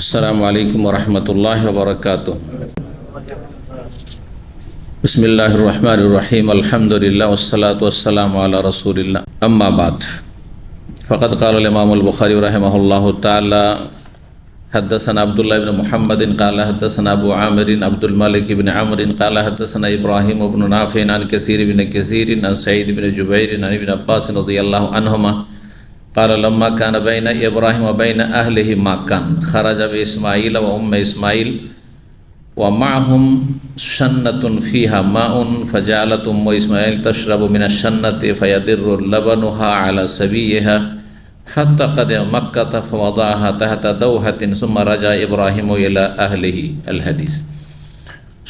আসসালামু আলাইকুম ওরহমতুল্লাহ বারাকাতুহ। বিসমিল্লাহির রহমানির রহিম। আলহামদুলিল্লাহ ওয়াসসালাতু ওয়াসসালামু আলা রাসূলিল্লাহ, আম্মা বাদ। ফাকাদ ক্বালা ইমামুল বুখারী রাহিমাহুল্লাহু তাআলা হাদাসানা আব্দুল্লাহ ইবনে মুহাম্মাদিন ক্বালা হাদাসানা আবু আমির আব্দুল মালিক ইবনে আমর ক্বালা হাদাসানা ইব্রাহিম ইবনে নাফি আন কাসীর ইবনে কাসীর আন সাঈদ ইবনে জুবাইর আন ইবনে আব্বাস রাদিয়াল্লাহু আনহুমা قال لما كان بين إبراهيم وبين أهله مكان خرج بإسماعيل وأم إسماعيل ومعهم شنة فيها ماء فجعلت أم إسماعيل تشرب من الشنة فيدر لبنها على سبيها حتى قدم مكة فوضعها تحت دوحة ثم رجع إبراهيم إلى أهله الحديث।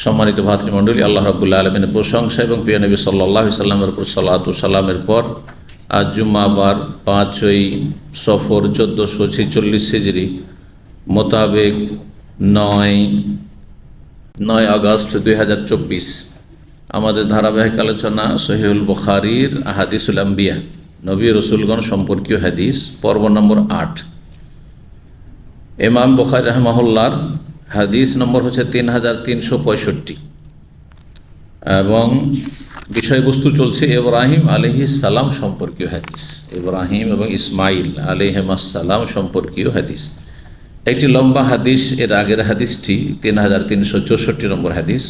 সম্মানিত ভাতৃমণ্ডলী, আল্লাহ রাব্বুল আলামিনের প্রশংসা এবং প্রিয় নবী সাল্লাল্লাহু আলাইহি ওয়াসাল্লামের উপর সালাতু সালামের পর আজ জুম্মাবার 5ই সফর 1446 হিজরি মোতাবেক 9 আগস্ট 2024 আমাদের ধারাবাহিক আলোচনা সহিহুল বুখারীর আহাদিসুল আম্বিয়া, নবী রসুলগণ সম্পর্কীয় হাদিস, পর্ব নম্বর 8। ইমাম বুখারী রাহিমাহুল্লাহর হাদিস নম্বর হচ্ছে 3365 এবং বিষয়বস্তু চলছে ইব্রাহিম আলাইহিস সালাম সম্পর্কীয় হাদিস, ইব্রাহিম এবং ইসমাইল আলাইহিস সালাম সম্পর্কীয় হাদিস। একটি লম্বা হাদিস, এর আগের হাদিসটি 3364 নম্বর হাদিস।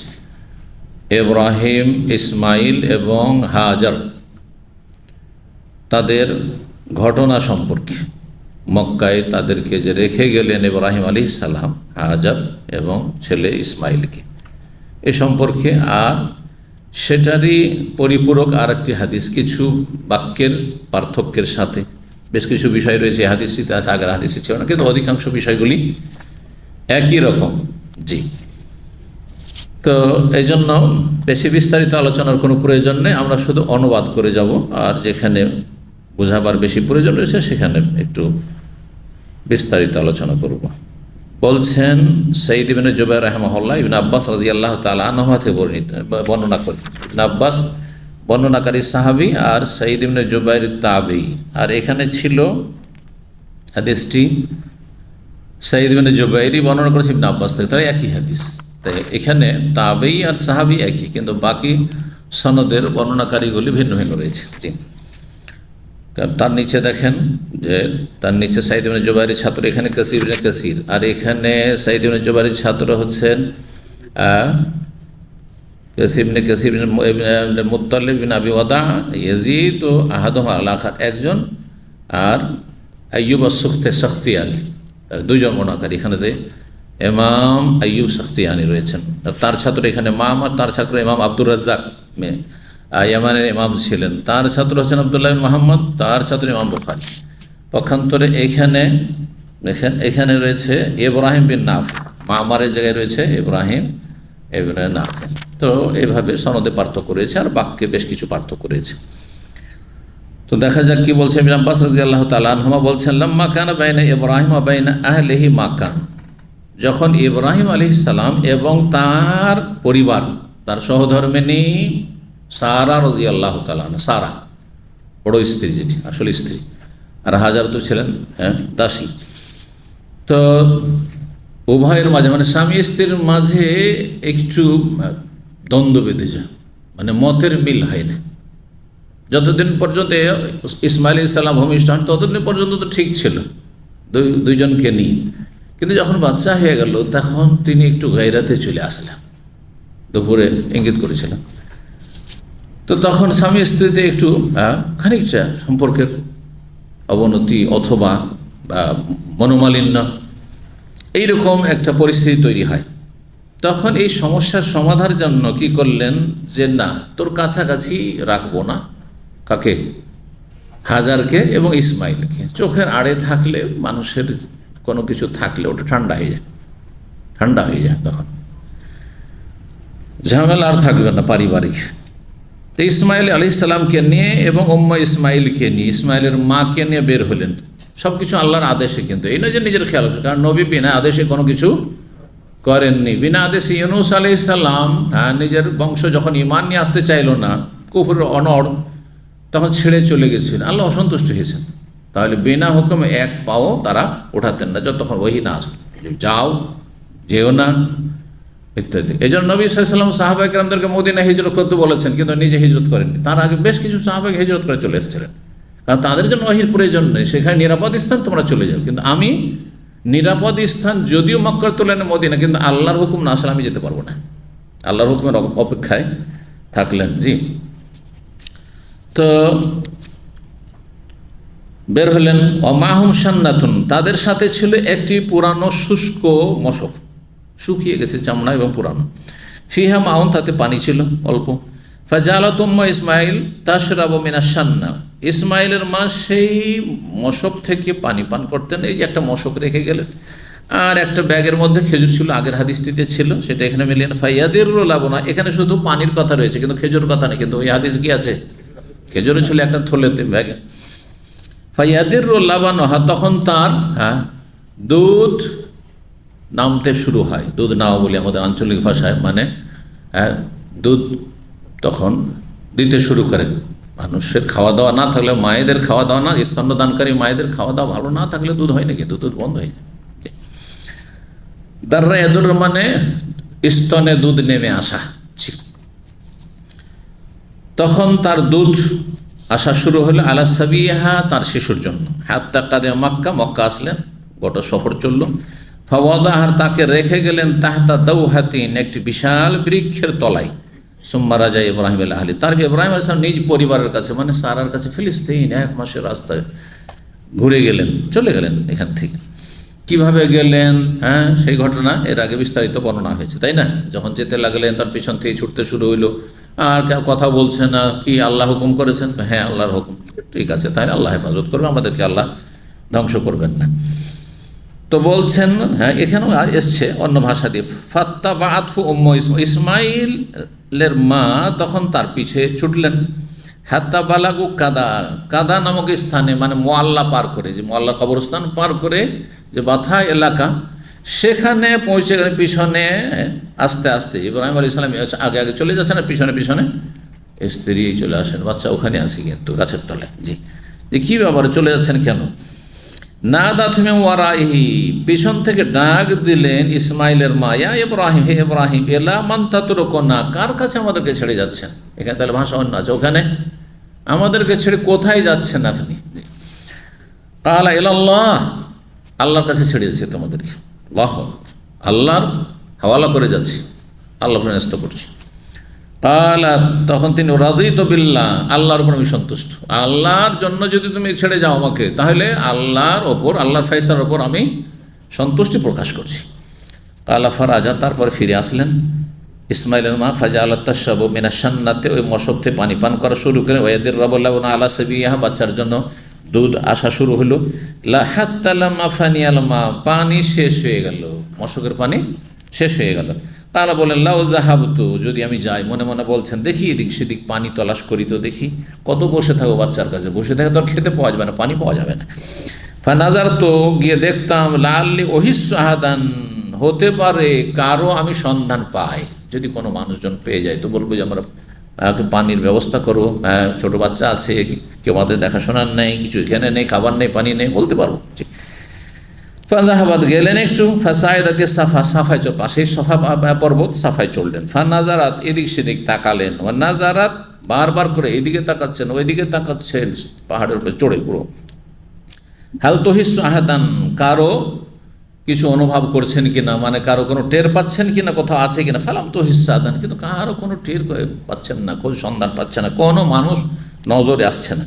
ইব্রাহিম, ইসমাইল এবং হাজার তাদের ঘটনা সম্পর্কে, মক্কায় তাদেরকে যে রেখে গেলেন ইব্রাহিম আলাইহিস সালাম, হাজার এবং ছেলে ইসমাইলকে, এ সম্পর্কে আর সেটারই পরিপূরক আর একটি হাদিস, কিছু বাক্যের পার্থক্যের সাথে বেশ কিছু বিষয় রয়েছে হাদিসটিতে, আছে আগের হাদিসে ছিল না, কিন্তু অধিকাংশ বিষয়গুলি একই রকম। জি, তো এই জন্য বেশি বিস্তারিত আলোচনার কোনো প্রয়োজন নেই, আমরা শুধু অনুবাদ করে যাব, আর যেখানে বোঝাবার বেশি প্রয়োজন রয়েছে সেখানে একটু বিস্তারিত আলোচনা করব। বলছেন সাঈদ ইবনে জুবাইর রাহিমাহুল্লাহ ইবনে আব্বাস রাদিয়াল্লাহু তাআলা আনহু থেকে বর্ণনা করেন। ইবনে আব্বাস বর্ণনাকারী সাহাবী আর সাঈদ ইবনে জুবাইর তাবেঈ। আর এখানে ছিল হাদিসটি সাঈদ ইবনে জুবাইরই বর্ণনা করেছে ইবনে আব্বাস থেকে, তাই একই হাদিস। তাই এখানে তাবেঈ আর সাহাবী একই, কিন্তু বাকি সনদের বর্ণনাকারীগুলি ভিন্ন ভিন্ন রয়েছে। জি, তার নিচে দেখেন যে তার নিচে সাঈদ ইবনে জুবাইরের ছাত্র, এখানে কাসীর ইবনে কাসীর, আর এখানে সাঈদ ইবনে জুবাইরের ছাত্র হচ্ছেন কাসীর ইবনে কাসীর ইবনে মুত্তালিব বিন আবি ওয়াদা, ইয়াজিদ ও আহাদুহুমা আল আখার একজন, আর আইয়ুব আস-সখতিয়ানি, দুইজন বর্ণনাকারী। এখানে ইমাম আইয়ুব সখতিয়ানি রয়েছেন, তার ছাত্র এখানে মামার, তার ছাত্র ইমাম আব্দুর রাজ্জাক ইয়ামানের ইমাম ছিলেন, তার ছাত্র হচ্ছেন আব্দুল্লাহ বিন মুহাম্মদ, তার ছাত্র ইমাম বুখারী। পক্ষান্তরে এখানে রয়েছে ইব্রাহিম বিন নাফি, মামারের জায়গায় রয়েছে ইব্রাহিম ইবনে নাফি। তো এইভাবে সনদে পার্থক্য রয়েছে, আর বাক্যে বেশ কিছু পার্থক্য রয়েছে। তো দেখা যাক কি বলছেন। ইবনে আব্বাস রাদিয়াল্লাহু তাআলা আনহুমা বলছেন, লাম্মা কানা বাইনা ইব্রাহিম ওয়া বাইনা আহলিহি মাকান, যখন ইব্রাহিম আলাইহিস সালাম এবং তার পরিবার, তার সহধর্মিণী সারা রাদিয়াল্লাহু তাআলা, সারা বড় স্ত্রী, যেটি আসলে স্ত্রী, আর হাজার তো ছিলেন দাসী। তো উভয়ের মাঝে, মানে স্বামী স্ত্রীর মাঝে একটু দ্বন্দ্ব বেঁধে যায়, মানে মতের মিল হয় না। যতদিন পর্যন্ত ইসমাইল আলাইহিস সালাম ভূমিষ্ঠ হন ততদিন পর্যন্ত তো ঠিক ছিল দুইজনকে নিয়ে, কিন্তু যখন বাচ্চা হয়ে গেল তখন তিনি একটু গায়রাতে চলে আসলেন, দুপুরে ইঙ্গিত করেছিলেন। তো তখন স্বামী স্ত্রীতে একটু খানিকটা সম্পর্কের অবনতি অথবা মনোমালিন্য, এইরকম একটা পরিস্থিতি তৈরি হয়। তখন এই সমস্যার সমাধানের জন্য কি করলেন, যে না, তোর কাছাকাছি রাখবো না, কাকে? হাজারকে এবং ইসমাইলকে। চোখের আড়ে থাকলে, মানুষের কোনো কিছু থাকলে ওটা ঠান্ডা হয়ে যায়, তখন ঝামেলা আর থাকবে না পারিবারিক। তো ইসমাইল আলাইহিস সালামকে নিয়ে এবং উম্মে ইসমাইলকে নিয়ে, ইসমাইলের মাকে নিয়ে বের হলেন। সব কিছু আল্লাহর আদেশে, কিন্তু এই নয় যে নিজের খেয়াল হচ্ছে, কারণ নবী বিনা আদেশে কোনো কিছু করেননি। বিনা আদেশে ইউনূস আলাইহিস সালাম নিজের বংশ যখন ঈমান নিয়ে আসতে চাইল না, কুফরের অনড়, তখন ছেড়ে চলে গেছিলেন, আল্লাহ অসন্তুষ্ট হয়েছেন। তাহলে বিনা হুকুমে এক পাও তারা ওঠাতেন না যতক্ষণ ওহী না আসতো। যাও, যেও না, ইত্যাদি। এই জন্য নবী সাল্লাল্লাহু আলাইহি ওয়াসাল্লাম সাহাবা কিরামদেরকে মদিনা হিজরত করতে বলেছেন, কিন্তু নিজে হিজরত করেননি। তার আগে বেশ কিছু সাহাবা হিজরত করে চলে এসেছিলেন, কারণ তাদের জন্য ওহীর প্রয়োজন নেই, সেখানে নিরাপদ স্থান, তোমরা চলে যাও। কিন্তু আমি নিরাপদ স্থান যদিও মক্কার তুলনায় মদিনা, কিন্তু আল্লাহর হুকুম না আসলে আমি যেতে পারবো না, আল্লাহর হুকুমের অপেক্ষায় থাকলেন। জি, তো বের হলেন। অমাহুম সান্নাতুন, তাদের সাথে ছিল একটি পুরানো শুষ্ক মশক, শুকিয়ে গেছে চামড়া এবং পুরানো। ফিহা মাউন, তাতে পানি ছিল অল্প। ফাজালাত উম্মু ইসমাইল তাশরাবু মিনাশ সান্না, ইসমাইলের মা সেই মশক থেকে পানি পান করতেন। এই যে একটা মশক রেখে গেলেন, আর একটা ব্যাগের মধ্যে খেজুর ছিল, আগের হাদিসটিতে ছিল, সেটা এখানে মিলিয়ে ফাইয়াদিরুল লাবনা, এখানে শুধু পানির কথা রয়েছে, কিন্তু খেজুর কথা নেই। কিন্তু ওই হাদিস কি আছে, খেজুরও ছিল একটা থলেতে, ব্যাগে। ফাইয়াদিরুল লাবানহা, তখন তার দুধ নামতে শুরু হয়। দুধ নাও বলি আমাদের আঞ্চলিক ভাষায়, মানে দুধ তখন দিতে শুরু করে। মানুষের খাওয়া দাওয়া না থাকলে, মায়েদের খাওয়া দাওয়া না, স্তন্যদানকারী মায়েদের খাওয়া দাওয়া ভালো না থাকলে দুধ হয় না, কিন্তু দুধ বন্ধ হয়ে যায়। দাররা এদুর মানে স্তনে দুধ নেমে আসা। তখন তার দুধ আসা শুরু হলো আলা সাবিহা, তার শিশুর জন্য। হাত্তা কাদে মক্কা, মক্কা আসলেন, গোটা শহর চলল। ফাওয়াদাহার, তাকে রেখে গেলেন তাহতা দাওহাতিন, একটি বিশাল বৃক্ষের তলায়। সুম্মা রাজা ইব্রাহিম আল আহলি, তার ইব্রাহিম আলাইহিস সালাম নিজ পরিবারের কাছে, মানে সারার কাছে, ফিলিস্তিন 1 মাসের রাস্তায় ঘুরে গেলেন, চলে গেলেন এখান থেকে। কিভাবে গেলেন, সেই ঘটনা এর আগে বিস্তারিত বর্ণনা হয়েছে, তাই না? যখন যেতে লাগলেন, তার পিছন থেকে ছুটতে শুরু হইলো, আর কথা বলছে না, কি আল্লাহ হুকুম করেছেন? হ্যাঁ, আল্লাহর হুকুম। ঠিক আছে, তাহলে আল্লাহ হেফাজত করবে, আমাদেরকে আল্লাহ ধ্বংস করবেন না। তো বলছেন, হ্যাঁ, এখানেও এসছে অন্য ভাষা দিয়ে, ফাত্তাবাআতহু উম্মু ইসমাইলের মা তখন তার পিছে ছুটলেন। হাত্তা বালাগু কাদা, কাদা নামক স্থানে, মানে মোয়াল্লা পার করে, যে মোয়াল্লা কবরস্থান পার করে যে বাথা এলাকা, সেখানে পৌঁছে গেলেন। পিছনে আস্তে আস্তে ইব্রাহিম আলাইহিস সালাম আগে আগে চলে যাচ্ছেন, আর পিছনে পিছনে স্ত্রী চলে আসেন, বাচ্চা ওখানে আসি কিন্তু গাছের তলায়। জি, যে কী ব্যাপারে চলে যাচ্ছেন কেন? না দাথমে ওয়ারাইহি, পিছন থেকে ডাক দিলেন ইসমাইলের মা, ইয়া ইব্রাহিম, হে ইব্রাহিম, এলা মান তাতরুকুনা, কার কাছে আমাদেরকে ছেড়ে যাচ্ছেন? এখানে তাহলে ভাষা অন্য আছে, ওখানে আমাদেরকে ছেড়ে কোথায় যাচ্ছেন আপনি? কালা ইলাল্লাহ, আল্লাহর কাছে ছেড়ে যাচ্ছে তোমাদেরকে, আল্লাহু আকবার, আল্লাহর হাওয়ালা করে যাচ্ছি, আল্লাহ ন্যস্ত করছি। কালা, তখন তিনি রাদিতু বিল্লাহ, আল্লাহর উপর আমি সন্তুষ্ট, আল্লাহর জন্য যদি তুমি ছেড়ে যাও আমাকে, তাহলে আল্লাহর ওপর, আল্লাহর ফয়সালার ওপর আমি সন্তুষ্টি প্রকাশ করছি। কালা ফারাজা, তারপরে ফিরে আসলেন ইসমাইলের মা। ফাজা আল্লাহ তাশাবু মিনাশ সান্নাতে, ওই মশকতে পানি পান করা শুরু করেন। ওয়াদির রাবুল্লাহ আলা সাবিহা, বাচ্চার জন্য দুধ আসা শুরু হলো। লা হাত্তা লামা ফানিয়াল মা, পানি শেষ হয়ে গেল, মশকের পানি শেষ হয়ে গেল। তারা বলেন লাউ যাহাবতু, যদি আমি যাই, মনে মনে বলছেন, দেখি এদিক সেদিক পানি তলাশ করি, তো দেখি কত বসে থাকো বাচ্চার কাছে, বসে থাকে তো আর খেতে পাওয়া যাবে না, পানি পাওয়া যাবে না। ফানাজার, তো গিয়ে দেখতাম, লাল্লি ওহিসাহাদান, হতে পারে কারো আমি সন্ধান পাই, যদি কোনো মানুষজন পেয়ে যায় তো বলবো যে আমরা পানির ব্যবস্থা করবো, ছোটো বাচ্চা আছে, কেউ আমাদের দেখাশোনার নেই, কিছু এখানে নেই, খাবার নেই, পানি নেই, বলতে পারবো। ফাজাহাবাদ, গেলেন একটু। ফাসায়দাতে সাফা, সাফায় চল, পাশেই সাফা পর্বত, সাফায় চললেন। ফানাজারাত, এদিক সেদিক তাকালেন। নাজারাত, বারবার করে এদিকে তাকাচ্ছেন, ওইদিকে তাকাচ্ছেন, পাহাড়ের উপরে চড়ে পুরো। হাল তহিস আহাদান, কারো কিছু অনুভব করছেন কিনা, মানে কারো কোনো টের পাচ্ছেন কিনা, কোথাও আছে কিনা। ফালাম তহিস আহাদান, কিন্তু কারো কোনো টের পাচ্ছেন না, খোঁজ সন্ধান পাচ্ছেন না, কোনো মানুষ নজরে আসছে না।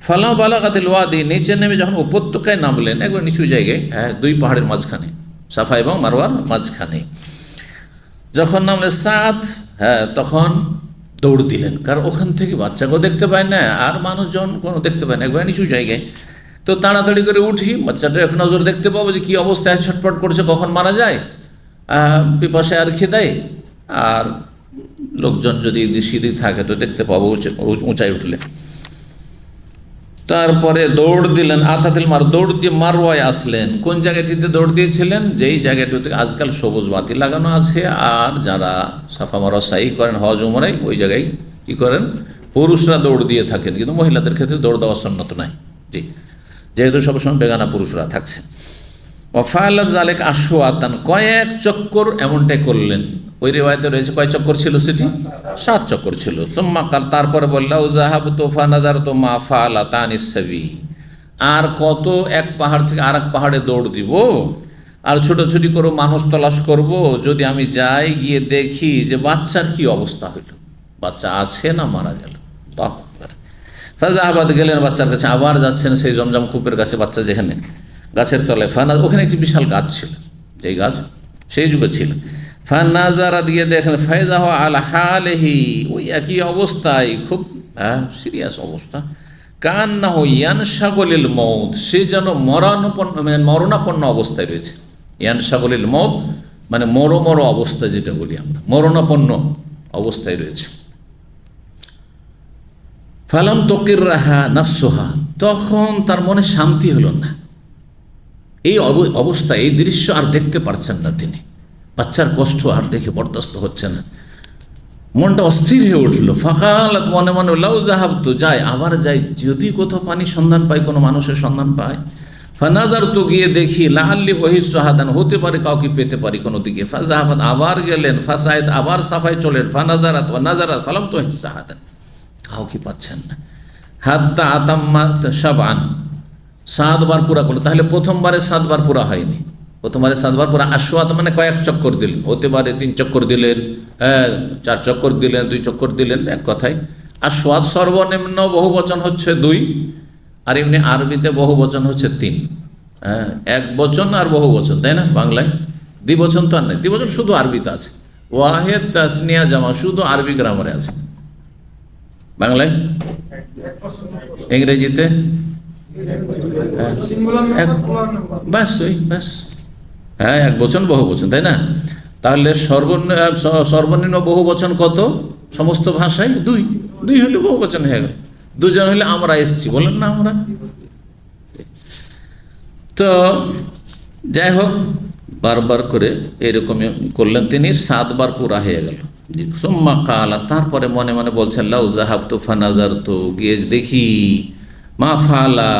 ফালাম বালাগাতিল ওয়াদি, নিচে নেমে যখন উপত্যকায় নামলেন, একবার নিচু জায়গায়, দুই পাহাড়ের মাঝখানে, সাফা এবং মারওয়ার মাঝখানে যখন নামলেন, সাত, তখন দৌড় দিলেন, কারণ ওখান থেকে বাচ্চাকেও দেখতে পায় না, আর মানুষজন কোনো দেখতে পায় না, একবার নিচু জায়গায়। তো তাড়াতাড়ি করে উঠি, বাচ্চাটা এক নজর দেখতে পাবো যে কী অবস্থায় ছটফট করছে, কখন মারা যায়, পিপাসায় আর খিদায়, আর লোকজন যদি সিঁড়ি থাকে তো দেখতে পাবো উঁচাই উঠলে। তারপরে দৌড় দিলেন, আতাতিল মার, দৌড় দিয়ে মারওয়ায় আসলেন। কোন জায়গাটিতে দৌড় দিয়েছিলেন? যেই জায়গাটিতে আজকাল সবুজ বাতি লাগানো আছে, আর যারা সাফা মারওয়া সাই করেন হজ উমরায়, ওই জায়গায় কী করেন, পুরুষরা দৌড় দিয়ে থাকেন, কিন্তু মহিলাদের ক্ষেত্রে দৌড় দেওয়া সন্ন্যত নাই। জি, যেহেতু সবসময় বেগানা পুরুষরা থাকছে। ওয়াফালাত যালিক আশওয়াতান, কয়েক চক্কর এমনটাই করলেন। ওই রিওয়ায়াতে রয়েছে কয় চক্কর ছিল সেটি? 7 চক্কর ছিল। সুম্মা কাল, তারপরে বললাম যাহাবতু ফানাযারতু মা ফালাতানিস সাবি, আর কত এক পাহাড় থেকে আর এক পাহাড়ে দৌড় দিব, আর ছোটাছুটি করে মানুষ তলাশ করব, যদি আমি যাই গিয়ে দেখি যে বাচ্চার কি অবস্থা হইল, বাচ্চা আছে না মারা গেল। ফাযাহাবাত, গেলেন বাচ্চার কাছে, আবার যাচ্ছেন সেই জমজম কূপের কাছে, বাচ্চা যেখানে গাছের তলায়। ওখানে একটি বিশাল গাছ ছিল, যেই গাছ সেই যুগে ছিল। ফানাজারা দিয়ে দেখলেন ফায়জাহু আলা হালিহি, ওই একই অবস্থায়, খুব সিরিয়াস অবস্থা। কান্নাহু ইয়ানশাগুলিল মউত, সে যেন মরণাপন্ন অবস্থায় রয়েছে। ইয়ানশাগুলিল মউত মানে মরো অবস্থা, যেটা বলি আমরা, মরণাপন্ন অবস্থায় রয়েছে। ফালাম তকিররাহা নাফসুহা, তখন তার মনে শান্তি হলো না। এই অবস্থা, এই দৃশ্য আর দেখতে পারছেন না তিনি। বাচ্চার কষ্ট আর দেখে বরদাস্ত হচ্ছে না, মনটা অস্থির হয়ে উঠল। ফাকালাত, মনে মনে, লাউ যাহাবতু, যাই, আবার যাই, যদি কোথাও পানি সন্ধান পাই, কোনো মানুষের সন্ধান পাই। ফানাজারতু, গিয়ে দেখি, লাআল্লি ওয়াহিসু আহাদান, হতে পারে কাউকে পেতে পারি কোনো দিকে। ফাযাহাবাত, আবার গেলেন। ফাসাইদ, আবার সাফাই চলেন। ফানাজারাত ওয়া নাজারাত ফালাম তুহিসু আহাদান, কাউকে পাচ্ছেন না। হাত্তা আতাম্মাত সাবআন, 7 বার পুরা করলো। তাহলে প্রথমবারে 7 বার পুরা হয়নি, প্রথমবারে 7 বার পুরা। আশওয়াত মানে কয়েক চক্কর দিলেন, হতে পারে 3 চক্কর দিলেন, 4 চক্কর দিলেন, 2 চক্কর দিলেন, এক কথায়। আশওয়াত সর্বনিম্ন বহু বচন হচ্ছে 2, আর এমনি আরবিতে বহু বচন হচ্ছে 3। এক বচন আর বহু বচন, তাই না? বাংলায় দ্বিবচন তো আর নেই, দ্বিবচন শুধু আরবিতে আছে। ওয়াহেদ, তাসনিয়া, জামা শুধু আরবি গ্রামারে আছে। বাংলায়, ইংরেজিতে ব্যাস, ওই ব্যাস, এক বচন বহু বচন, তাই না? তাহলে সর্বনিম্ন বহু বচন কত সমস্ত ভাষায়? 2 হলে বহু বচন হয়ে গেল। 2 জন হলে আমরা এসছি, বলেন না আমরা। তো যাই হোক, বারবার করে এরকমই করলেন তিনি, 7 বার পুরা হয়ে গেল। সুম্মা কালা, তারপরে মনে মনে বলছেন, লাউ যাহাবতু ফানাজারতু, গিয়ে দেখি, মা ফালা,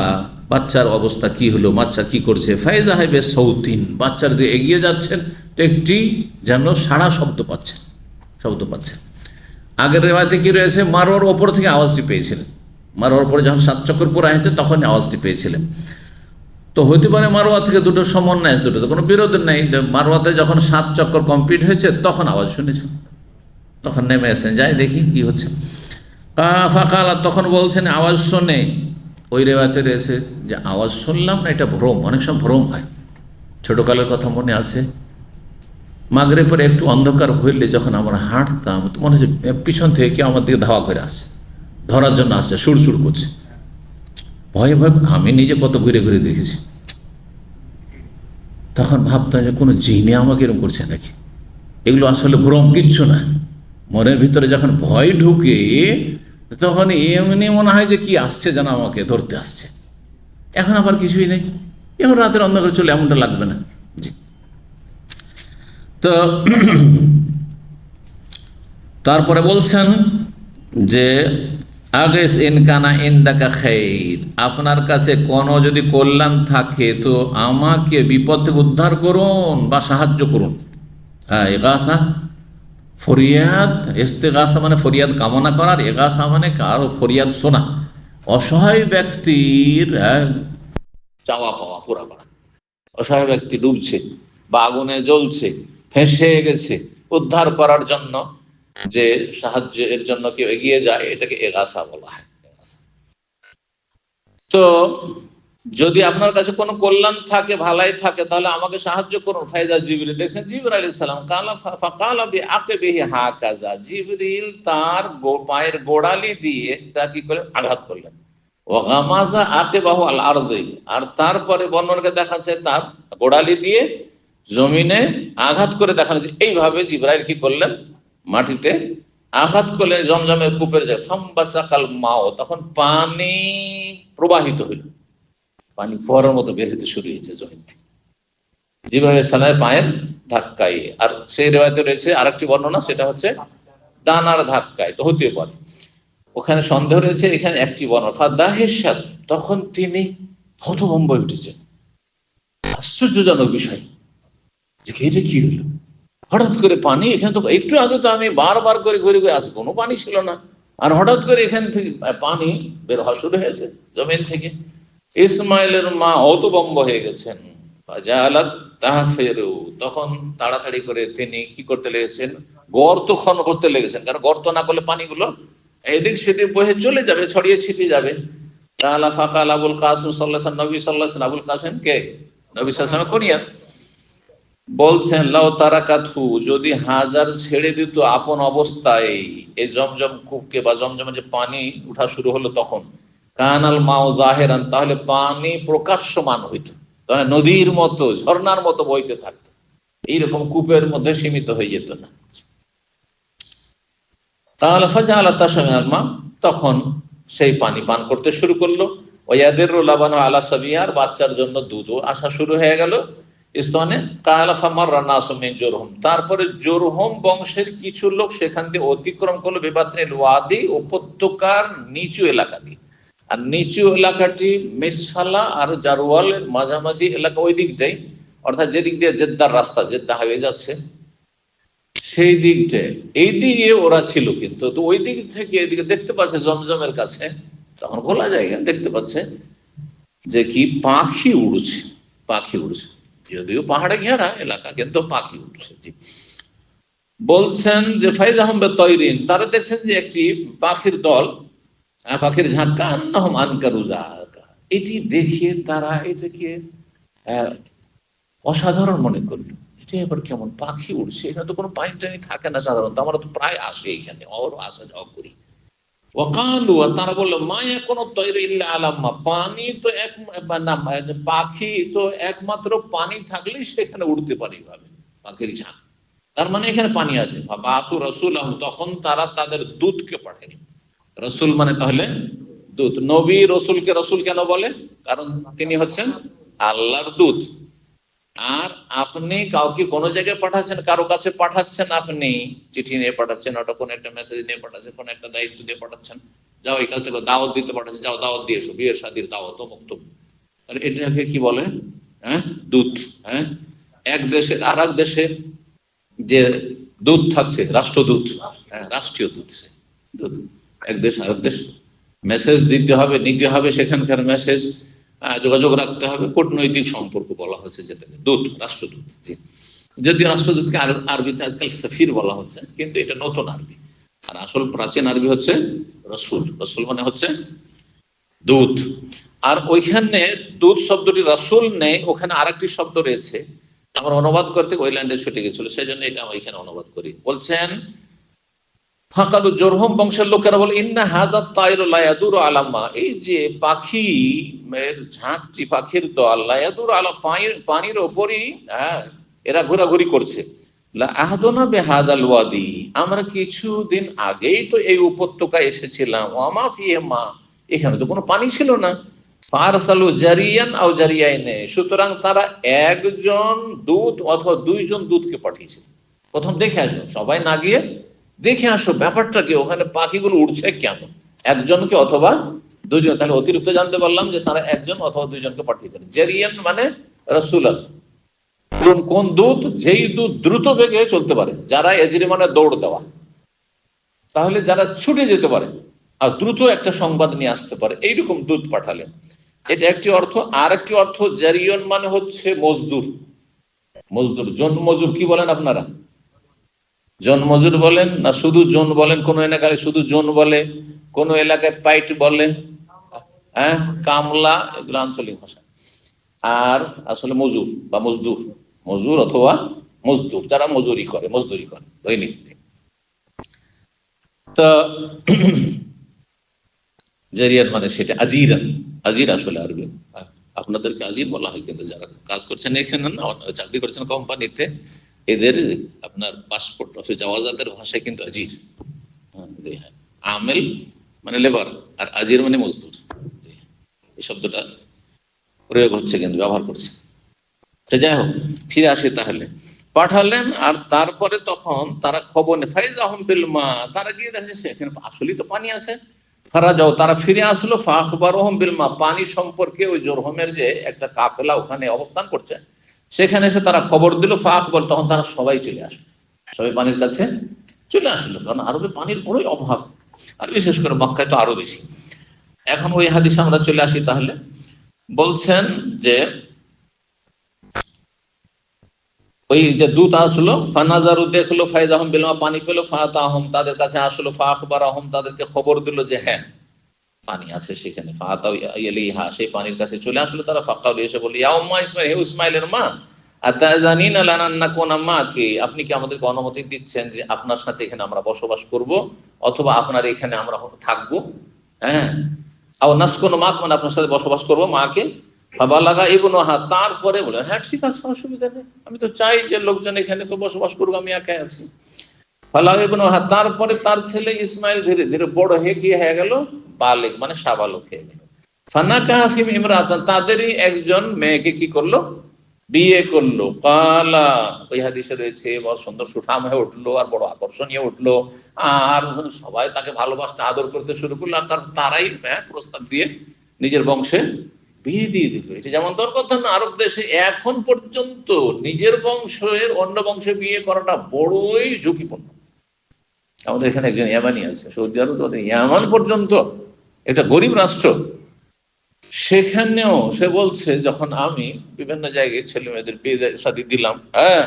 বাচ্চার অবস্থা কি হলো, বাচ্চা কি করছে। ফাইজা হাইবে সৌতিন, বাচ্চার দিয়ে এগিয়ে যাচ্ছেন, তো একটি যেন সাড়া শব্দ পাচ্ছেন। আগের রেওয়ায়তে কি রয়েছে, মারোয়ার ওপর থেকে আওয়াজটি পেয়েছিলেন। মারোয়ার উপরে যখন 7 চক্কর পুরা হয়েছে তখন আওয়াজটি পেয়েছিলেন। তো হইতে পারে মারোয়া থেকে দুটো সমন্বয়, দুটোতে কোনো বিরোধ নেই। মারোয়াতে যখন 7 চক্কর কমপ্লিট হয়েছে তখন আওয়াজ শুনেছেন, তখন নেমে এসেছেন, যাই দেখি কি হচ্ছে। ফাকালা, তখন বলছেন আওয়াজ শুনে, ওই রেওয়াতে রয়েছে যে আওয়াজ শুনলাম না, এটা ভ্রম। অনেক সময় ভ্রম হয়। ছোটোকালের কথা মনে আছে, মাগরিবের পরে একটু অন্ধকার হইলে যখন আমরা হাঁটতাম, তো মনে হচ্ছে পিছন থেকে কেউ আমার দিকে ধাওয়া করে আসছে, ধরার জন্য আসছে, সুরসুর করছে। ভয়ে ভয়ে আমি নিজে কত ঘুরে ঘুরে দেখেছি। তখন ভাবতাম যে কোনো জিনে আমাকে এরকম করছে নাকি। এগুলো আসলে ভ্রম, কিচ্ছু না। মনের ভিতরে যখন ভয় ঢুকে তখন এমনি মনে হয় যে কি আসছে, যেন আমাকে ধরতে আসছে। এখন আবার কিছুই নেই, এখন রাতের অন্ধকার চলে, এমনটা লাগবে না। জি। তো তারপরে বলছেন যে আগেস ইনকানা ইনদাকা খাইর, আপনার কাছে কোনো যদি কল্যাণ থাকে তো আমাকে বিপদ থেকে উদ্ধার করুন বা সাহায্য করুন। এগাসা ফরিয়াদ, ইস্তেগাসা মানে ফরিয়াদ কামনা করার, এগাসা মানে কারো ফরিয়াদ শোনা, অসহায় ব্যক্তির চাওয়া পাওয়া পুরা করা। অসহায় ব্যক্তি ডুবছে বা আগুনে জ্বলছে, ফেঁসে গেছে, উদ্ধার করার জন্য যে সাহায্যের জন্য কেউ এগিয়ে যায়, এটাকে এগাসা বলা হয়। তো যদি আপনার কাছে কোনো কল্যাণ থাকে, ভালাই থাকে, তাহলে আমাকে সাহায্য করুন। ফাইজা জিবরিল, দেখেন জিবরিল আলাইহিস সালাম, ফাকালা বিআকিবিহি হাকাযা, জিবরিল তার পায়ের গোড়ালি দিয়ে তা কি করে আঘাত করলেন। ওয়া গামাযা আকিবাহু আল আরদি, আর তারপরে বর্ণনাকে দেখাচ্ছে তার গোড়ালি দিয়ে জমিনে আঘাত করে দেখানো, এইভাবে জিবরাইল কি করলেন, মাটিতে আঘাত করলেন জমজমের কূপের যায়। ফামবাসাকাল মাও, তখন পানি প্রবাহিত হইল, পানি ফোয়ারার মতো বের হতে শুরু হয়েছে জমিন থেকে জিবরাইল আলাইহিস সালামের পায়ের ধাক্কায়। আর সেই রিওয়ায়াতে রয়েছে আরেকটি বর্ণনা, সেটা হচ্ছে ডানার ধাক্কায়, তো হতে পারে, ওখানে সন্দেহ রয়েছে। এখানে একটি বর্ণনা ফাদাহিসাত, তখন তিনি হতভম্ব উঠেছেন, আশ্চর্যজনক বিষয় যে এটা কি হলো, হঠাৎ করে পানি, এখানে তো একটু আগে তো আমি বারবার করে ঘুরে ঘুরে আসি, কোনো পানি ছিল না, আর হঠাৎ করে এখান থেকে পানি বের হওয়া শুরু হয়েছে জমিন থেকে। ইসমাইলের মা হতভম্ব হয়ে গেছেন। তখন তাড়াতাড়ি করে তিনি কি করতে লেগেছেন, গর্ত খনন করতে লেগেছেন, কারণ গর্ত না করলে পানিগুলো এদিক সেদিক বহে চলে যাবে, ছড়িয়ে ছিটিয়ে যাবে। আবুল কাসিম সাল্লাল্লাহু নবী সাল্লাল্লাহু আলাইহি আবুল কাসিম কে, নবী সাল্লাল্লাহু আলাইহি কুনিয়াত, বলছেন লাউ তারাকাতহু, যদি হাজার ছেড়ে দিত আপন অবস্থায় এই জমজম কূপকে বা জমজমে যে পানি উঠা শুরু হলো তখন, কানাল মাও জাহেরান, তাহলে পানি প্রকাশ্যমান হইত, তাহলে নদীর মতো ঝর্ণার মতো বইতে থাকতো, এইরকম কূপের মধ্যে সীমিত হয়ে যেত না। তাহলে ফাজাআলা তাশমিনাল মা, তখন সেই পানি পান করতে শুরু করলো। ওয়াদের লাবানু আলা সাবিয়ার, বাচ্চার জন্য দুধও আসা শুরু হয়ে গেল স্তনে। কালা ফামাররা নাসু মিন জুরহুম, তারপরে জুরহুম বংশের কিছু লোক সেখান দিয়ে অতিক্রম করলো বিবাত্রিল ওয়াদি, উপত্যকার নিচু এলাকা দিয়ে। আর নিচু এলাকাটি মিসফালা আর জারওয়ালের মাঝামাঝি এলাকা, ওই দিক দিয়ে, অর্থাৎ যেদিক দিয়ে জেদ্দার রাস্তা, জেদ্দা হাইওয়ে যাচ্ছে সেই দিকটা, এই দিকে ওরা ছিল। কিন্তু তো ওই দিক থেকে এদিকে দেখতে পাচ্ছে জমজমের কাছে, তখন খোলা জায়গা, দেখতে পাচ্ছে যে কি পাখি উড়ছে, পাখি উড়ছে, যদিও পাহাড়ে ঘেরা এলাকা কিন্তু পাখি উঠছে। বলছেন যে ফাইজ আহমদ তৈরিন, তারা দেখছেন যে একটি পাখির দল, পাখির ঝাঁকা, আন্নাহুম আনকারুজা, এটি দেখে তারা এটাকে অসাধারণ মনে করলো। এটা এবার কেমন পাখি উঠছে, এখানে তো কোনো পানি টানি থাকে না সাধারণত, আমরা তো প্রায় আসি এখানে, আসা যাওয়া করি। ওয়াকালু, তারা বললো মা ইয়াকুনু তায়রু ইল্লা আলা মা, পানি তো এক না, পাখি তো একমাত্র পানি থাকলেই সেখানে উঠতে পারে, ভাবে পাখির ঝাঁক, তার মানে এখানে পানি আছে। বাসু রাসূলুহু, তখন তারা তাদের দূতকে পাঠালো। রসুল মানে তাহলে দূত। নবী রসুলকে রসুল কেন বলে? কারণ তিনি হচ্ছেন আল্লাহর দূত। আর আপনি কাউকে কোনো জায়গায় পাঠাচ্ছেন, কারো কাছে পাঠাচ্ছেন, আপনি চিঠি নিয়ে পাঠাচ্ছেন, ওটা কোনো একটা মেসেজ নিয়ে পাঠাচ্ছেন, কোনো একটা দায়িত্ব দিয়ে পাঠাচ্ছেন, যাও এই কাজটা দাওয়াত দিতে পাঠাচ্ছেন, যাও দাওয়াত দিয়ে এসো, বিয়ের শাদীর দাওয়াত, মুক্তব, এটাকে কি বলে? হ্যাঁ, দূত। হ্যাঁ, এক দেশের আর এক দেশের যে দূত থাকছে, রাষ্ট্রদূত, হ্যাঁ, রাষ্ট্রীয় দূত, সে দূত। এক দেশ আর এক দেশ মেসেজ দিতে হবে, নিতে হবে, সেখানকার মেসেজ যোগাযোগ রাখতে হবে, কূটনৈতিক সম্পর্ক বলা হচ্ছে যেটাকে দূত, রাষ্ট্রদূত। জি, যদিও রাষ্ট্রদূতকে আরবিতে আজকাল সফির বলা হচ্ছে, কিন্তু এটা নতুন আরবি, আর আসল প্রাচীন আরবি হচ্ছে রসুল। রসুল মানে হচ্ছে দূত। আর ওইখানে দূত শব্দটি রাসূল নেই, ওখানে আরেকটি শব্দ রয়েছে, আমার অনুবাদ করতে ওই লাইনটা ছুটে গেছিল, সেই জন্য এটা আমি এখানে অনুবাদ করি। বলছেন ফাকালু, জুরহুম বংশের লোকেরা বলে ইন্না হাযা তায়রু লা ইয়াদুরু আলা মা, এই যে পাখি এর ঝাঁকটি, পাখির দল, লা ইয়াদুরু আলা, পানির উপরই এরা ঘোরাঘুরি করছে। লা আহদুনা বিহাদাল ওয়াদি, আমরা কিছুদিন আগেই তো এই উপত্যকায় এসেছিলাম, ওয়া মা ফিহি মা, এখানে তো কোনো পানি ছিল না। ফারসালু জারিয়ান আও জারিয়াইনে, সুতরাং তারা একজন দূত অথবা দুইজন দূতকে পাঠিয়েছে। প্রথম দেখে আসো, সবাই না গিয়ে দেখে আসো ব্যাপারটা কি, ওখানে পাখিগুলো উঠছে কেন, একজনকে অথবা দুজন। তাহলে অতিরিক্ত জানতে পারলাম যে তারা একজন অথবা দুইজনকে পাঠিয়েছেন। জারিয়ান মানে রাসূলান, কোন দূত? যেই দূত দ্রুত বেগে চলতে পারে, যারা এজরি মানে দৌড় দেওয়া, তাহলে যারা ছুটে যেতে পারে আর দ্রুত একটা সংবাদ নিয়ে আসতে পারে, এইরকম দূত পাঠালেন। এটা একটি অর্থ। আর একটি অর্থ জারিয়ন মানে হচ্ছে মজদুর। মজদুর, জন মজুর কি বলেন আপনারা? জন মজুর বলেন না শুধু জন বলেন? কোন এলাকায় শুধু জন বলে, কোন এলাকায় পাইট বলে, হ্যাঁ, কামলা, এগুলো আঞ্চলিক ভাষা। আর আসলে মজুর বা মজদুর, মজুর অথবা মজদুর, যারা মজুরি করে দৈনিক। তো জারিয়ান মানে সেটা আজিরান, আজির আসলে আরবি, আপনাদেরকে আজির বলা হয়, কিন্তু যারা কাজ করছেন এখানে না, চাকরি করছেন কোম্পানিতে, এদের আপনার পাসপোর্ট অফিস জাওয়াজাতের ভাষায় কিন্তু আজির। আমেল মানে লেবার, আর আজির মানে মজদুর, এই শব্দটা প্রয়োগ হচ্ছে, কিন্তু ব্যবহার করছে। যাই হোক, ফিরে আসে। তাহলে পাঠালেন, আর তারপরে তখন তারা খবর নেই, ফাইজ আহম বিল মা, তারা গিয়ে দেখে সেখানে আসলেই তো পানি আছে। ফারা যাও, তারা ফিরে আসলো, ফাখবারহুম বিল মা, পানি সম্পর্কে। ওই জুরহুমের যে একটা কাফেলা ওখানে অবস্থান করছে, সেখানে এসে তারা খবর দিল ফাখবর, তখন তারা সবাই চলে আসলো, সবাই পানির কাছে চলে আসলো, কারণ আরবে পানির বড়ই অভাব, আর বিশেষ করে মক্কায় তো আরো বেশি। এখন ওই হাদিসে আমরা চলে আসি। তাহলে বলছেন যে ওই যে দূত আসলো, ফানাজারু দেখলো, ফাইজাহুম বিলমা, পানি পেলো, ফাতাহুম তাদের কাছে আসলো, ফাখবারাহুম তাদেরকে খবর দিল যে হ্যাঁ পানি আছে সেখানে, ফাতাউ ইলাইহা সেই পানির কাছে চলে আসলো তারা, ফাকাল এসে বলল ইয়া উম্মা ইসমাইল, হে ইসমাইলের মা, আতাজানিনা লানা আন নাকুনা মাকি, আপনি কি আমাদেরকে অনুমতি দিচ্ছেন যে আপনার সাথে এখানে আমরা বসবাস করব, অথবা আপনার এখানে আমরা থাকবো, হ্যাঁ, আও নাসকুনু মাক, মানে আপনার সাথে বসবাস করব মাকে। ফাবালাগা ইবনুহা, তারপরে বলে হ্যাঁ ঠিক আছে অসুবিধা নেই, আমি তো চাই যে লোকজন এখানে তো বসবাস করবো, আমি একাই আছি। ফালাগা ইবনুহা, তারপরে তার ছেলে ইসমাইল ধীরে ধীরে বড় হয়ে কি হয়ে গেল, বালেগ মানে সাবালক হয়ে গেল। ফানাকাহা ফিহিম ইমরাতান, তাদেরই একজন মেয়েকে কি করলো, বিয়ে করলো। কালা, ওই হাদিসে রয়েছে বড় সুন্দর সুঠাম হয়ে উঠলো আর বড় আকর্ষণীয় উঠলো, আর সবাই তাকে ভালোবাসতে আদর করতে শুরু করলো, আর তারাই প্রস্তাব দিয়ে নিজের বংশে বিয়ে দিয়ে দিল। এটা যেমন তোর কথা না, আরব দেশে এখন পর্যন্ত নিজের বংশের অন্য বংশে বিয়ে করাটা বড়ই ঝুঁকিপূর্ণ। আমাদের এখানে একজন ইয়ামানি আছে, সৌদি আরব, ইয়ামান পর্যন্ত এটা গরিব রাষ্ট্র, সেখানেও সে বলছে যখন আমি বিভিন্ন জায়গায় ছেলে মেয়েদের বিয়ে শাদী দিলাম, হ্যাঁ,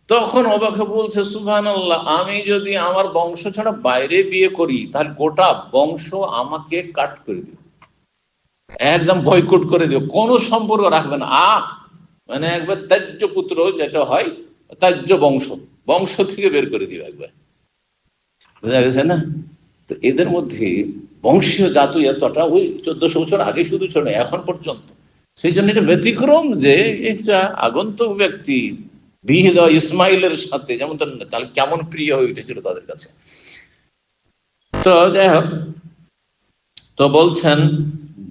তখন অবাকে বলছে সুবহানাল্লাহ, আমি যদি আমার বংশ ছাড়া বাইরে বিয়ে করি তাহলে গোটা বংশ আমাকে কাট করে দিও, একদম বয়কট করে দিও, কোনো সম্পর্ক রাখবে না, মানে একবার ত্যায্য পুত্র যেটা হয়, ত্যায্য বংশ, বংশ থেকে বের করে দিও একবার, বোঝা গেছে না? তো এদের মধ্যে বংশীয় জাতীয়তাটা ওই 1400 বছর আগে শুধু ছিল, এখন পর্যন্ত। সেই জন্য এটা ব্যতিক্রম যে একটা আগন্তুক ব্যক্তি বিয়ে দেওয়া ইসমাইলের সাথে, যেমন তাহলে কেমন প্রিয় হয়ে উঠেছিল তাদের কাছে। তো যাই হোক, তো বলছেন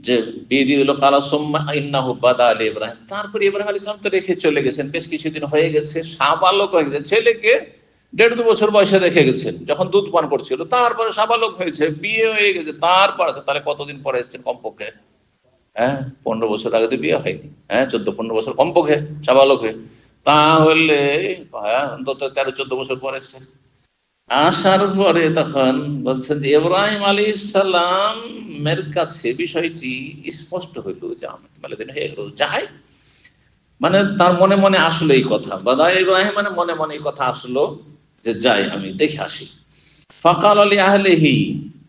যে বিয়ে দিয়ে দিল। কালা সুম্মা ইন্নাহু বাদা আলী ইব্রাহিম, তারপরে ইব্রাহিম আলাইহিস সালাম তো রেখে চলে গেছেন, বেশ কিছুদিন হয়ে গেছে, সাবালক হয়ে গেছে, ছেলেকে 1.5-2 বছর বয়সে রেখে গেছেন যখন দুধ পান করছিল, তারপরে সাবালক হয়েছে, বিয়ে হয়ে গেছে, তারপর আছে, তাহলে কতদিন পরে এসেছেন কমপক্ষে, হ্যাঁ 15 বছর আগে তো বিয়ে হয়নি, হ্যাঁ 14-15 বছর কমপক্ষে সাবালক হয়ে, তাহলে অন্তত 13-14 বছর পরে এসেছেন। আসার পরে তখন বলছেন যে ইব্রাহিম আলাইহিস সালামের কাছে বিষয়টি স্পষ্ট হইল যে আমার দিন হয়ে গেল, যাই, মানে তার মনে মনে আসলো এই কথা, বাদা ইব্রাহিম মানে মনে মনে এই কথা আসলো যে যাই আমি দেখে আসি। ফাকাল আলী আহলিহি,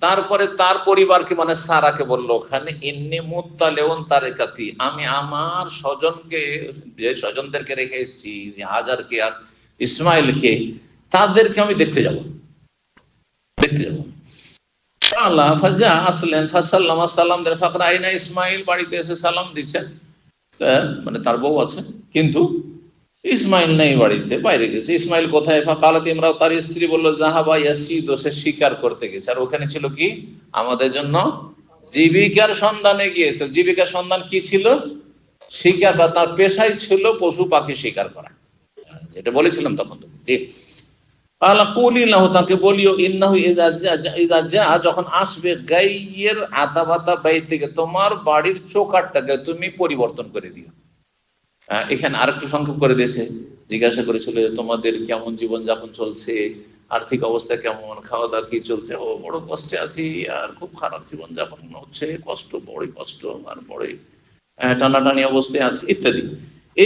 তারপরে তার পরিবারকে মানে সারাকে বলল, ওখানে ইন্নী মুত্তালিউন তারিকাতি, আমি আমার স্বজনকে, যে স্বজনদেরকে রেখে এসেছি, হাজারকে আর ইসমাইলকে, তাদেরকে আমি দেখতে যাব। আল্লাহ ফাজা আসলেন, ফাসাল্লামা, সালাম দেন, ফাকরা আইনা ইসমাইল, বাড়িতে এসে সালাম দিচ্ছেন, মানে তার বউ আছে কিন্তু ইসমাইল নেই বাড়িতে, বাইরে গেছে। ইসমাইল কোথায়? ফাকালাত ইমরাও, তার স্ত্রী বলল, জাহাবা ইয়াসিদ, সে শিকার করতে গেছে। আর ওখানে ছিল কি, আমাদের জন্য জীবিকার সন্ধানে গিয়েছে। জীবিকার সন্ধান কি ছিল? শিকার, বা তার পেশাই ছিল পশু পাখি শিকার করা, এটা বলেছিলাম তখন তো। জি, আলা কুলিল্লাহু, তাকে বলিও, ইন্নাহু ইযা জা, যখন আসবে, গাইয়ের আতাবাতা বাইত থেকে, তোমার বাড়ির চৌকাঠটাকে তুমি পরিবর্তন করে দিও। এখানে আরেকটু সংক্ষেপ করে দিয়েছে, জিজ্ঞাসা করেছিল তোমাদের কেমন জীবন যাপন চলছে, আর্থিক অবস্থা কেমন, খাওয়া দাওয়া কি চলছে, ও বড় কষ্টে আছি, আর খুব খারাপ জীবন যাপন হচ্ছে, কষ্ট, বড়ই কষ্ট, আর বড়ই টানাটানি অবস্থায় আছে ইত্যাদি।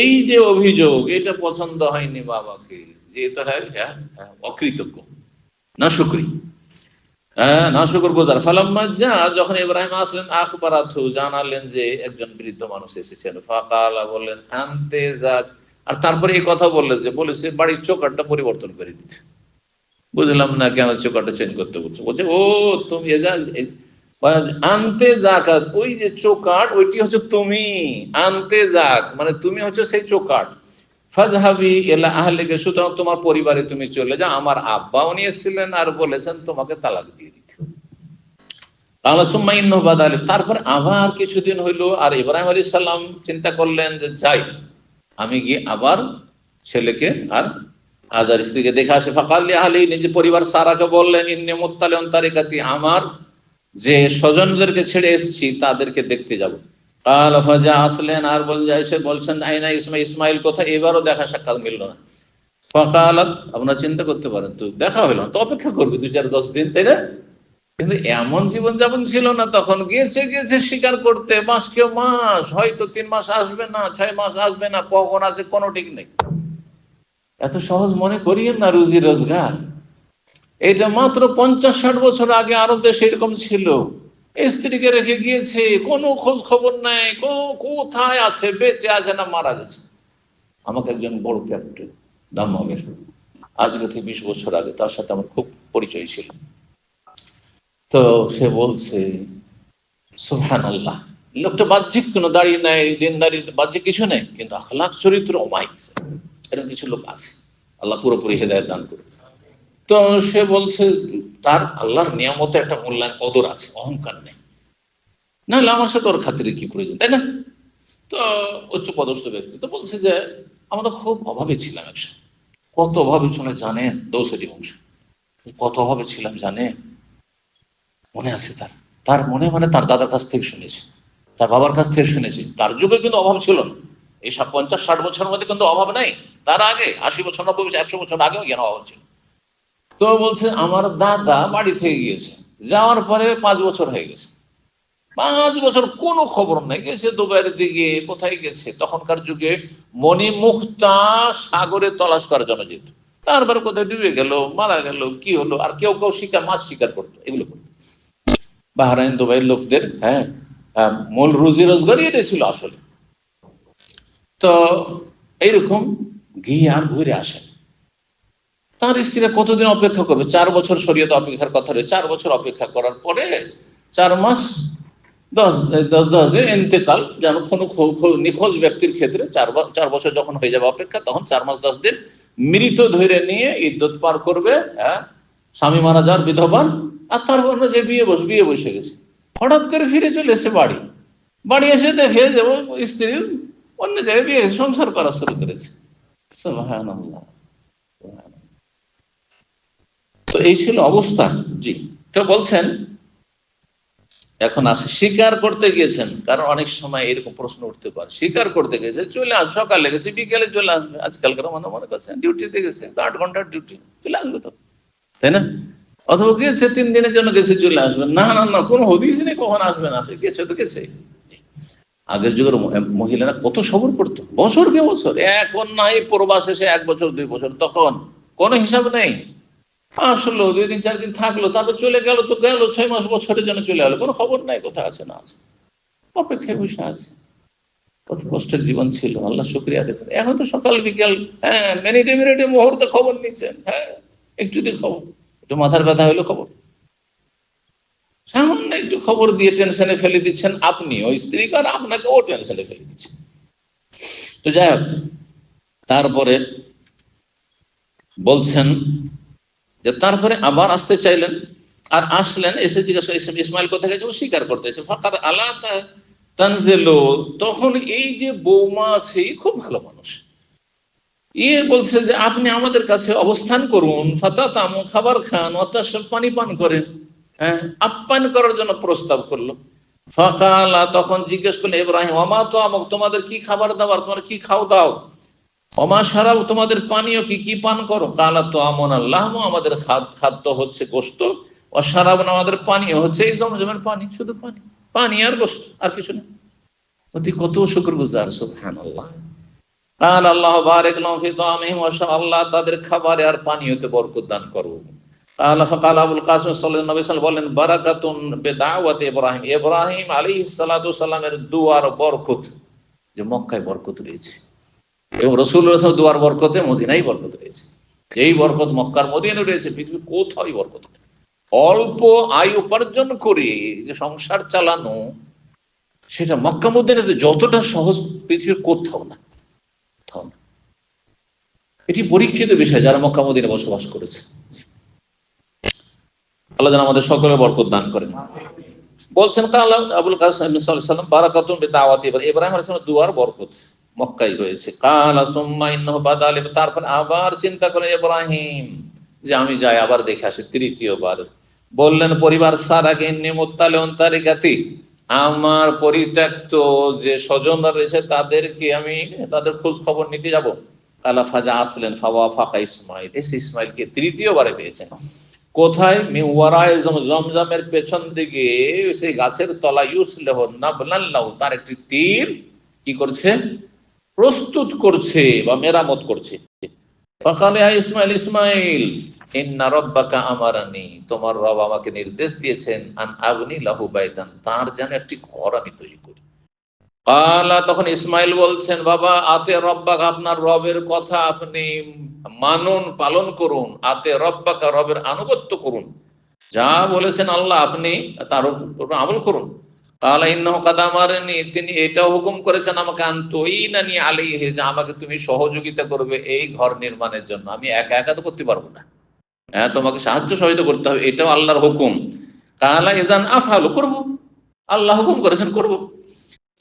এই যে অভিযোগ, এটা পছন্দ হয়নি বাবাকে, যে এটা অকৃতজ্ঞ, না শুকরি, না শুকর গুজার। ফালাম্মা যা, যখন ইব্রাহিম আসলেন, আখবারাতহু, জানালেন যে একজন বৃদ্ধ মানুষ এসেছেন। ফাকালা, বললেন, আনতে যাক, আর তারপরে এই কথা বললেন যে বলেছে বাড়ির চৌকাঠটা পরিবর্তন করে দিতে। বুঝলাম না কেন চৌকাঠটা চেঞ্জ করতে বলছে। বলছে ও তুমি আনতে যাক, ওই যে চৌকাঠ ওইটি হচ্ছে তুমি, আনতে যাক মানে তুমি হচ্ছে সেই চৌকাঠ। ফাজহাবি ইলা আহলিকা, সুতরাং তোমার পরিবারে তুমি চলে যাও। আমার আব্বাও নিয়ে এসেছিলেন আর বলেছেন তোমাকে তালাক দিয়ে দিতে। তারপর আবার কিছুদিন হইলো, আর ইব্রাহিম আলাইহিস সালাম চিন্তা করলেন যে যাই, আমি গিয়ে আবার ছেলেকে আর হাজার স্ত্রীকে দেখে আসে। ফাকাল লি আহলি, নিজের পরিবার সারাকে বললেন, ইন্নী মুত্তালিউন তারিকাতি, আমার যে স্বজনদেরকে ছেড়ে এসেছি তাদেরকে দেখতে যাব। কাল ফাজা আসলেন, আর এসে বলছেন আইনা ইসমাইল, ইসমাইল কোথায়? এবারও দেখা সাক্ষাৎ মিলল না। ফাকালাত, আপনারা চিন্তা করতে পারেন, তো দেখা হলো না তো অপেক্ষা করবে 2-4-10 দিন, তাই না? কিন্তু এমন জীবনযাপন ছিল না তখন। গিয়েছে গিয়েছে স্বীকার করতে, মাস কেউ মাস, হয়তো 3 মাস আসবে না, 6 মাস আসবে না, কখন আসে কোনো ঠিক নেই। এত সহজ মনে করিয়েন না রুজি রোজগার। এটা মাত্র 50-60 বছর আগে আরব দেশে এরকম ছিল। স্ত্রীকে রেখে গিয়েছে, কোনো খোঁজ খবর নাই, কোথায় আছে, বেঁচে আছে না মারা গেছে। আমাকে একজন বড় ক্যাপ্টেন দাম্মামের, আজকে থেকে 20 বছর আগে, তার সাথে আমার খুব পরিচয় ছিল। তো সে বলছে সুবহানাল্লাহ, লোকটা বাহ্যিক কোনো দাঁড়িয়ে নাই, দিনদারি বাহ্যিক কিছু নেই, কিন্তু আখলাক চরিত্র অমায়িক। এরকম কিছু লোক আছে, আল্লাহ পুরোপুরি হেদায়েত দান করুন। তো সে বলছে তার আল্লাহর নিয়ামতে একটা মূল্যায়ন কদর আছে, অহংকার নেই, নাহলে আমার সাথে ওর খাতিরে কি প্রয়োজন, তাই না? তো উচ্চ পদস্থ ব্যক্তি তো বলছে যে আমরা খুব অভাবে ছিলাম একসময়। কত অভাবে ছিল জানেন? 62 বংশ, কত অভাবে ছিলাম জানেন? মনে আছে তার, তার মনে মানে তার দাদার কাছ থেকে শুনেছি, তার বাবার কাছ থেকে শুনেছি। তার যুগে কিন্তু অভাব ছিল না, এই 50-60 বছরের মধ্যে কিন্তু অভাব নাই। তার আগে 80 বছর, 90 বছর, 100 বছর আগেও জ্ঞান অভাব ছিল। তো বলছে আমার দাদা বাড়ি থেকে গিয়েছে, যাওয়ার পরে 5 বছর হয়ে গেছে, 5 বছর কোনো খবর নাই। গেছে দুবাইয়ের দিকে, কোথায় গেছে? তখনকার যুগে মণিমুক্তা সাগরে তলাশ করার জন্য যেত, তারপরে কোথায় ডুবে গেল, মারা গেল, কি হলো। আর কেউ কেউ শিকার, মাছ শিকার করতো, এগুলো করতো বাহরাইন দুবাইয়ের লোকদের। হ্যাঁ, মূল রুজি রোজগারই এটা ছিল আসলে। তো এইরকম গিয়ে আর ঘুরে আসেন। তার স্ত্রীরা কতদিন অপেক্ষা করবে? 4 বছর শরীয়তে অপেক্ষার কথা রয়েছে। 4 বছর অপেক্ষা করার পরে 4 মাস 10 দিন ইন্তেকাল, যেন কোনো নিখোঁজ ব্যক্তির ক্ষেত্রে 4 বছর যখন হয়ে যাবে অপেক্ষা, তখন 4 মাস 10 দিন মৃত ধরে নিয়ে ইদ্যত পার করবে। হ্যাঁ, স্বামী মারা যাওয়ার বিধবান। আর তারপর যে বিয়ে বসে গেছে, হঠাৎ করে ফিরে চলে এসে বাড়ি এসে দেখে যে স্ত্রীর অন্য জায়গায় বিয়ে, সংসার করা শুরু করেছে। সুবহানাল্লাহ। তো এই ছিল অবস্থা। জি, তো বলছেন এখন আসে স্বীকার করতে গিয়েছেন, কারণ অনেক সময় এরকম প্রশ্ন উঠতে পারে। স্বীকার করতে গেছে, চলে আস, সকালে গেছে, বিকেলে চলে আসবে। আজকালকার মনে করছেন ডিউটিতে গেছে, 8 ঘন্টার ডিউটি, চলে আসবে তো, তাই না? অথবা গেছে 3 দিনের জন্য, গেছে চলে আসবে। না না না, কোনো হদিস নেই কখন আসবে না, গেছে তো গেছে। আগের যুগের মহিলারা কত সবর করতো, বছরকে বছর। এখন নাই প্রবাস এসে 1 বছর 2 বছর, তখন কোনো হিসাব নেই। আসলো 2 দিন 4 দিন থাকলো, তারপর চলে গেল, তো গেল 6 মাস বছরের জন্য চলে গেলো, কোনো খবর নাই কোথায় আছে না আছে, অপেক্ষায় বসে আছে। কত কষ্টের জীবন ছিল, আল্লাহ শুকরিয়া দেখুন। এখন তো সকাল বিকেল, হ্যাঁ, মিনিটে মিনিটে মুহূর্তে খবর নিচ্ছেন। হ্যাঁ, একটু যদি খবর, একটু মাথার ব্যথা হইলো খবর, সামান্য একটু খবর দিয়ে টেনশনে ফেলে দিচ্ছেন আপনি, ওই স্ত্রীকে, আর আপনাকে ও টেনশনে ফেলে দিচ্ছে। তো যাই হোক, তারপরে বলছেন যে তারপরে আবার আসতে চাইলেন, আর আসলেন, এসে জিজ্ঞাসা ইসমাইল কোথায় গেছে, ও স্বীকার করতেছে। ফাকার আলা তানজিলু, তখন এই যে বৌমা, সেই খুব ভালো মানুষ, বলছে যে আপনি আমাদের কাছে অবস্থান করুন, ফাতাতামু, খাবার খান, ওয়াতাশরাব, পানি পান করেন। হ্যাঁ, আপ্যায়ন করার জন্য প্রস্তাব করলো। ফাকালা, তখন জিজ্ঞেস করলেন ইব্রাহিম, ওমা তো আমক, তোমাদের কি খাবার দাবার, তোমরা কি খাও দাও? ওমা শারাব, তোমাদের পানীয় কি, কি পান করো? কালা তো আমন আল্লাহ, আমাদের খাদ্য হচ্ছে গোশত, ও শারাব, আমাদের পানীয় হচ্ছে এই জমজমের পানি, শুধু পানি, পানি আর গোশত, আর কিছু না। অতি কত শুকরগুজার, সুবহানাল্লাহ। কাল আল্লাহ বারিক লাহুম ফি তাআমিহিম ওয়া শারাব, আল্লাহ তাদের খাবারে আর পানীয়তে বরকত দান করো। কাল ফাকাল আবুল কাসিম সাল্লাল্লাহু আলাইহি ওয়াসাল্লাম বলেন, বারাকাতুন বিদাওয়াতি ইব্রাহিম, ইব্রাহিম আলাইহিস সালাতু সালামের দুয়ার বরকত, যে মক্কায় বরকত রয়েছে, এবং রাসূলুল্লাহ দুয়ার বরকতে মদিনায় বরকত রয়েছে। এই বরকত মক্কার মদিনায় রয়েছে, পৃথিবীর কোথাও বরকত নেই। অল্প আয় উপার্জন করে যে সংসার চালানো, সেটা মক্কা মদিনাতে যতটা সহজ পৃথিবীর কোথাও না। এটি পরীক্ষিত বিষয় যারা মক্কা মদিনায় বসবাস করেছে। আল্লাহ যেন আমাদের সকলের বরকত দান করেন। বলছেন কাল আবুল কাসিম সাল্লাল্লাহু আলাইহি ওয়াসাল্লাম, বারাকাতুন বিদাওয়াতি ইব্রাহিম আলাইহিস সালামের দুয়ার বরকত মক্কায় রয়েছে। কালা সুম্মা ইন্নাহু বাদালি, তারপর আবার চিন্তা করেন ইব্রাহিম যে আমি যাই আবার দেখে আসি, তৃতীয়বার। বললেন পরিবার সারাকে ইন্নী মুত্তালিউন তারিকাতি, আমার পরিত্যক্ত যে স্বজনরা রয়েছে তাদেরকে আমি তাদের খোঁজ খবর নিতে যাব। কালা ফাজা আসলেন ফাওয়া ফাঁকা ইসমাইল, এসে ইসমাইলকে তৃতীয়বারে পেয়েছেন। কোথায়? মিওয়ারায়ে জমজমের পেছন দিকে সেই গাছের তলা ইউসলেহ নাবলাল্লাহু, তার একটি তীর কি করছে? প্রস্তুত করছে বা মেরামত করছে। ফাকালে ইসমাইল, ইসমাইল ইন্না রাব্বাকা আমারানি, তোমার রব আমাকে নির্দেশ দিয়েছেন আন আবনি লাহু বাইতান, তার যেন একটি ঘর আমি তৈরি করি। কালা, তখন ইসমাইল বলছেন, বাবা আতে রব্বাক, আপনার রবের কথা আপনি মানুন, পালন করুন। আতে রব্বাকা, রবের আনুগত্য করুন, যা বলেছেন আল্লাহ আপনি তার উপর আমল করুন। কালা ইন্নাহু কাদ আমারানি, তিনি এটাও হুকুম করেছেন আমাকে, আনতুইনানি আলাইহি, যে আমাকে তুমি সহযোগিতা করবে এই ঘর নির্মাণের জন্য। আমি একা একা তো করতে পারবো না, হ্যাঁ, তোমাকে সাহায্য সহযোগিতা করতে হবে, এটাও আল্লাহর হুকুম। কালা ইযান আফআলু, করব, আল্লাহ হুকুম করেছেন করব।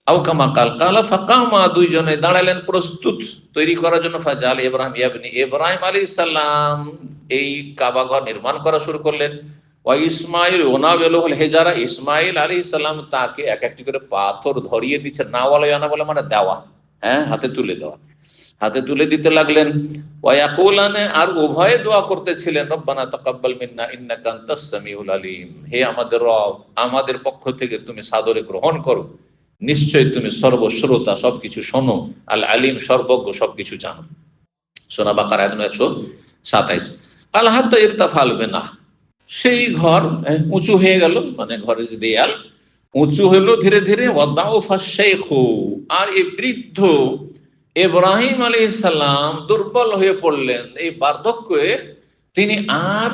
আও কামা কাল কালা ফাকামা, দুইজনে দাঁড়ালেন প্রস্তুত তৈরি করার জন্য। ফাজাল ইব্রাহিম ইয়াবনি, ইব্রাহিম আলাইহিস সালাম এই কাবা ঘর নির্মাণ করা শুরু করলেন। ওয়া ইসমাইল ওনাবেলুল হেজারা, ইসমাইল আলাইহিস সালাম তাকে এক একটি করে পাথর ধরিয়ে দিচ্ছে। নাওয়ালা বলে মানে দেওয়া, হ্যাঁ, হাতে তুলে দেওয়া, হাতে তুলে দিতে লাগলেন। ওয়া ইয়াকুলানে, আর উভয়ে দোয়া করতেছিলেন, রব্বানা তাকাব্বাল মিন্না ইন্নাকা আনতাস সামিউল আলিম, হে আমাদের রব, আমাদের পক্ষ থেকে তুমি সাদরে গ্রহণ করো, নিশ্চয়ই তুমি সর্বশ্রোতা, সবকিছু শোনো, আল আলিম, সর্বজ্ঞ, সবকিছু জানো। সূরা বাকারা আয়াত 127। আল হাত্তা ইরতাফাল বিনা, সেই ঘর উঁচু হয়ে গেল, মানে ঘরের যে দেয়াল উঁচু হলো ধীরে ধীরে। ওয়াদাউফা শাইখু, আর এই বৃদ্ধ ইব্রাহিম আলাইহিস সালাম দুর্বল হয়ে পড়লেন এই বার্ধক্যে, তিনি আর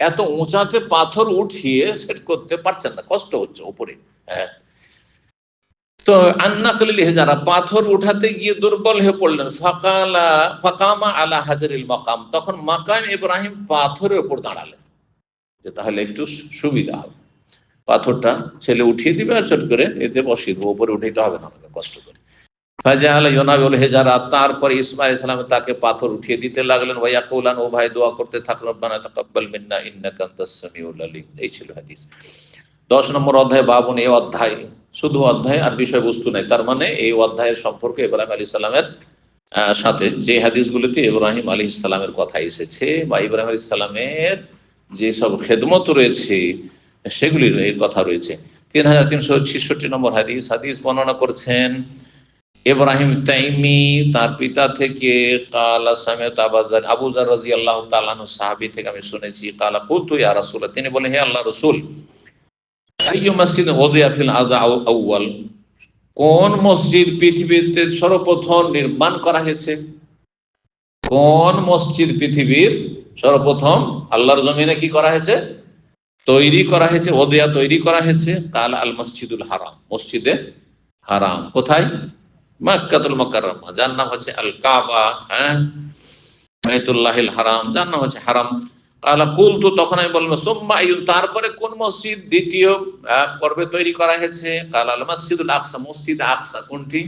এত উঁচাতে পাথর উঠিয়ে সেট করতে পারছেন না, কষ্ট হচ্ছে উপরে। হ্যাঁ, তো আন্নাকলিল হেজারা, পাথর উঠাতে গিয়ে দুর্বল হয়ে পড়লেন। ফাকামা আলা হাজারিল মাকাম, তখন মাকাম ইব্রাহিম পাথরের উপর দাঁড়ালেন, যে তাহলে একটু সুবিধা হবে, পাথরটা ছেলে উঠিয়ে দিবে আর চট করে এতে বসিয়ে দেবো, উপরে উঠাইতে হবে না আমাকে কষ্ট করে। ফাজাআলা ইউনাবিউল হেজারা, তারপরে ইসমাইল ইসলাম তাকে পাথর উঠিয়ে দিতে লাগলেন। ওয়া ইয়াকুলান, ও ভাই দোয়া করতে থাকলেন, রব্বানা তাকাব্বাল মিন্না ইন্নাকা আনতাস সামিউল আলিম। এই ছিল হাদিস। 10 নম্বর অধ্যায় বাবুন, এই অধ্যায় শুধু অধ্যায় আর বিষয়বস্তু নাই, তার মানে এই অধ্যায়ের সম্পর্কে ইব্রাহিম আলাইহিস সালামের সাথে যে হাদিসগুলিতে ইব্রাহিম আলাইহিস সালামের কথা এসেছে বা ইব্রাহিম আলাইহিস সালামের যে সব খেদমত রয়েছে সেগুলির এর কথা রয়েছে। 3366 নম্বর হাদিস, হাদিস বর্ণনা করছেন ইব্রাহিম তাইমি তার পিতা থেকে, কালা সামিআতু আবু যার রাদিয়াল্লাহু তাআলা আনহু, সাহাবী থেকে আমি শুনেছি, কালা কুলতু ইয়া রাসূলুল্লাহ, তিনি বলেন, হে আল্লাহর রাসূল, আইয়ু মাসজিদ উযিয়া ফিল আযা আউয়াল, কোন মসজিদ পৃথিবীতে সর্বপ্রথম নির্মাণ করা হয়েছে? কোন মসজিদ পৃথিবীর সর্বপ্রথম আল্লাহর জমিনে কি করা হয়েছে? তৈরি করা হয়েছে, ওদিয়া তৈরি করা হয়েছে। কাল আল মসজিদুল হারাম, মসজিদে হারাম কোথায়? মক্কাতুল মুকাররমা, যার নাম হচ্ছে আল কাবা, হ্যাঁ, বাইতুল্লাহিল হারাম, যার নাম হচ্ছে হারাম। কালা কুলতু, তখন আমি বললাম, সুম্মা আইয়ুন, তারপরে কোন মসজিদ দ্বিতীয় পর্বে তৈরি করা হয়েছে? কাল আল মসজিদুল আকসা, মসজিদ আকসা কোনটি?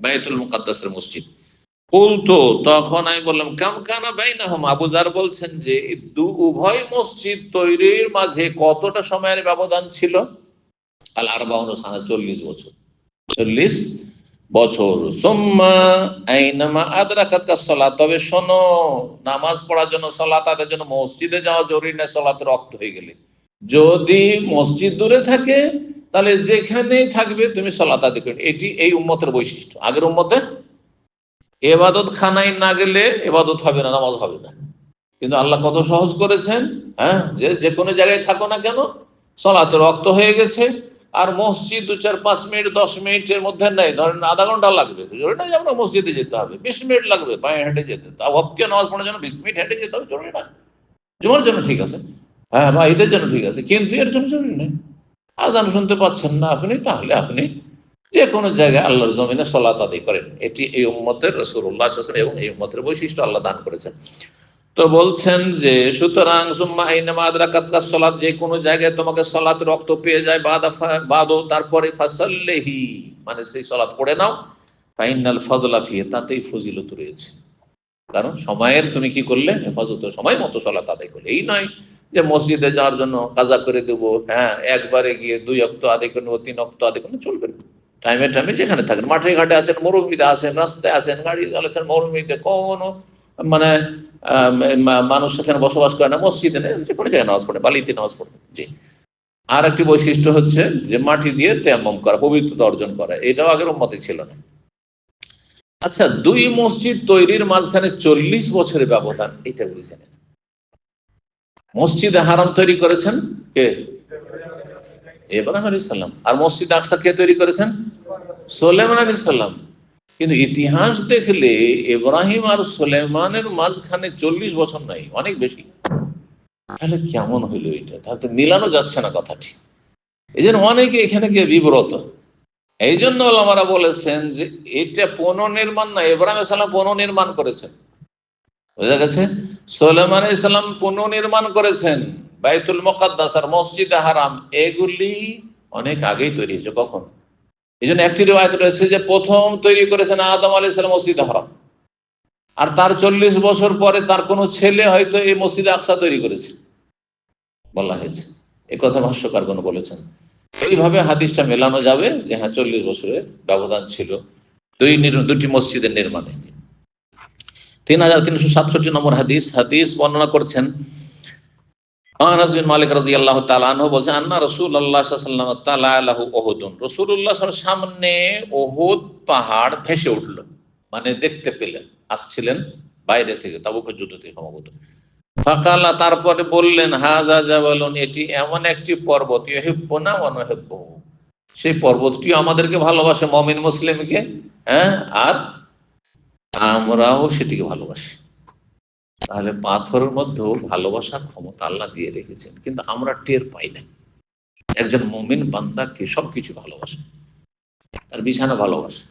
বাইতুল মুকাদ্দাসের মসজিদ। কুলতু, তখন আমি বললাম, কাম কানা বাইনাহুম, আবু যার বলছেন যে উভয় মসজিদ তৈরির মাঝে কতটা সময়ের ব্যবধান ছিল? আল আরবাউন সানা, 40 বছর, 40 বছর। সুম্মা আইনামা আদরাকাতকাস সালাত, তবে শোনো, নামাজ পড়ার জন্য, সালাত আদায়ের জন্য মসজিদে যাওয়া জরুরি না সালাতের ওয়াক্ত হয়ে গেলে। যদি মসজিদ দূরে থাকে তাহলে যেখানেই থাকবে তুমি সালাত আদায় করবে। এটি এই উম্মতের বৈশিষ্ট্য। আগের উম্মতে এবাদত খানায় না গেলে এবাদত হবে না, নামাজ হবে না। কিন্তু আল্লাহ কত সহজ করেছেন, হ্যাঁ, যে কোনো জায়গায় থাকো না কেন, সালাতের ওয়াক্ত হয়ে গেছে, আর মসজিদ 2, 4, 5 মিনিট 10 মিনিটের মধ্যে নেই, ধরেন আধা ঘন্টা লাগবে, জরুরি না যে আমরা মসজিদে যেতে হবে, 20 মিনিট লাগবে পায়ে হেঁটে যেতে, তা ওয়াক্তে নামাজ পড়ার জন্য 20 মিনিট হেঁটে যেতে হবে, জরুরি না। জুমার জন্য ঠিক আছে, হ্যাঁ, বা ঈদের জন্য ঠিক আছে, কিন্তু এর জন্য জরুরি নেই। আজান শুনতে পাচ্ছেন না আপনি, তাহলে আপনি যে কোনো জায়গায় আল্লাহর জমিনে সালাত আদায় করেন। এটি এই উম্মতের রাসূলুল্লাহ সাল্লাল্লাহু আলাইহি ওয়াসাল্লাম এবং এই উম্মতের বৈশিষ্ট্য, আল্লাহ দান করেছেন। তো বলছেন যে সুতরাং সুম্মা আইনামা আদরাকাতকাস সালাত, যে কোনো জায়গায় তোমাকে সালাতের রক্ত পেয়ে যায়, বাদো, তারপরে ফাসাল্লিহি, মানে সেই সালাত পড়ে নাও। ফাইনাল ফাদলা ফিহি, তাতেই ফজিলত রয়েছে, কারণ সময়ের তুমি কি করলে? হেফাজত, সময় মতো সালাত আদায় করলে। এই নয় যে মসজিদে যাওয়ার জন্য কাজা করে দেবো, হ্যাঁ একবারে গিয়ে 2 ওয়াক্ত আদায় করে নেবো, 3 ওয়াক্ত আদায় করে চলবে না। টাইমে টাইমে যেখানে থাকেন, মাঠে ঘাটে আছেন, মরুভূমিতে আছেন, রাস্তায় আছেন, গাড়ি চালাচ্ছেন, মরুভূমিতে কোনো মানে মানুষ সেখানে বসবাস করে না, মসজিদে নেই, যে কোনো জায়গায় নামাজ পড়ে, বালিতে নামাজ পড়ে। জি। আর একটি বৈশিষ্ট্য হচ্ছে যে মাটি দিয়ে তায়াম্মুম করা, পবিত্রতা অর্জন করা, এটাও আগের উম্মতে ছিল না। আচ্ছা, 2 মসজিদ তৈরির মাঝখানে 40 বছরের ব্যবধান, এটা বুঝে নেন। মসজিদে হারাম তৈরি করেছেন কে? ইব্রাহিম আলাইহিস সালাম। আর মসজিদ আকসা কে তৈরি করেছেন? সুলাইমান আলাইহিস সালাম। কিন্তু ইতিহাস দেখলে ইব্রাহিম আর সুলাইমানের মাঝখানে 40 বছর নাই, অনেক বেশি। তাহলে কেমন হইলো এটা? তাহলে তো মিলানো যাচ্ছে না কথাটি। এই জন্য অনেকে এখানে গিয়ে বিব্রত। এই জন্য ওলামারা বলেছেন যে এটা পুনর্নির্মাণ না, ইব্রাহিম আলাইহিস সালাম পুনর্নির্মাণ করেছেন, বুঝা গেছে? সুলাইমান আলাইহিস সালাম পুনর্নির্মাণ করেছেন। বাইতুল মুকাদ্দাস আর মসজিদে হারাম এগুলি অনেক আগেই তৈরি হয়েছে। কখন? এই জন্য একটি রিওয়ায়াত রয়েছে যে প্রথম তৈরি করেছেন আদম আলাইহিস সালাম মসজিদে হারাম, আর তার 40 বছর পরে তার কোনো ছেলে হয়তো এই মসজিদে আকসা তৈরি করেছে, বলা হয়েছে। এই কথা ভাষ্যকারগণ বলেছেন। এইভাবে হাদিসটা মেলানো যাবে যে হ্যাঁ 40 বছরের ব্যবধান ছিল দুটি মসজিদের নির্মাণে। 3367 নম্বর হাদিস। হাদিস বর্ণনা করছেন আনাস বিন মালিক রাদিয়াল্লাহু তাআলা আনহু বলেন, আন্না রাসূলুল্লাহ সাল্লাল্লাহু আলাইহি ওয়াসাল্লাম তাআলাহু উহুদুন, রাসূলুল্লাহ সাল্লাল্লাহু আলাইহি ওয়াসাল্লামের সামনে উহুদ পাহাড় ভেসে উঠল, মানে দেখতে পেলেন, আসছিলেন বাইরে থেকে, তাবুকের যুদ্ধ থেকে সম্ভবত। ফাকালা, তারপরে বললেন, হাযা জাবালুন, এটি এমন একটি পর্বত, ইউহিব্বুনা ওয়া নুহিব্বুহু, সেই পর্বতটি আমাদেরকে ভালোবাসে, মুমিন মুসলিমকে, হ্যাঁ, আর আমরাও সেটিকে ভালোবাসি। তাহলে পাথরের মধ্যেও ভালোবাসার ক্ষমতা আল্লাহ দিয়ে রেখেছেন, কিন্তু আমরা টের পাই না। একজন মুমিন বান্দাকে সবকিছু ভালোবাসে, তার বিছানা ভালোবাসে,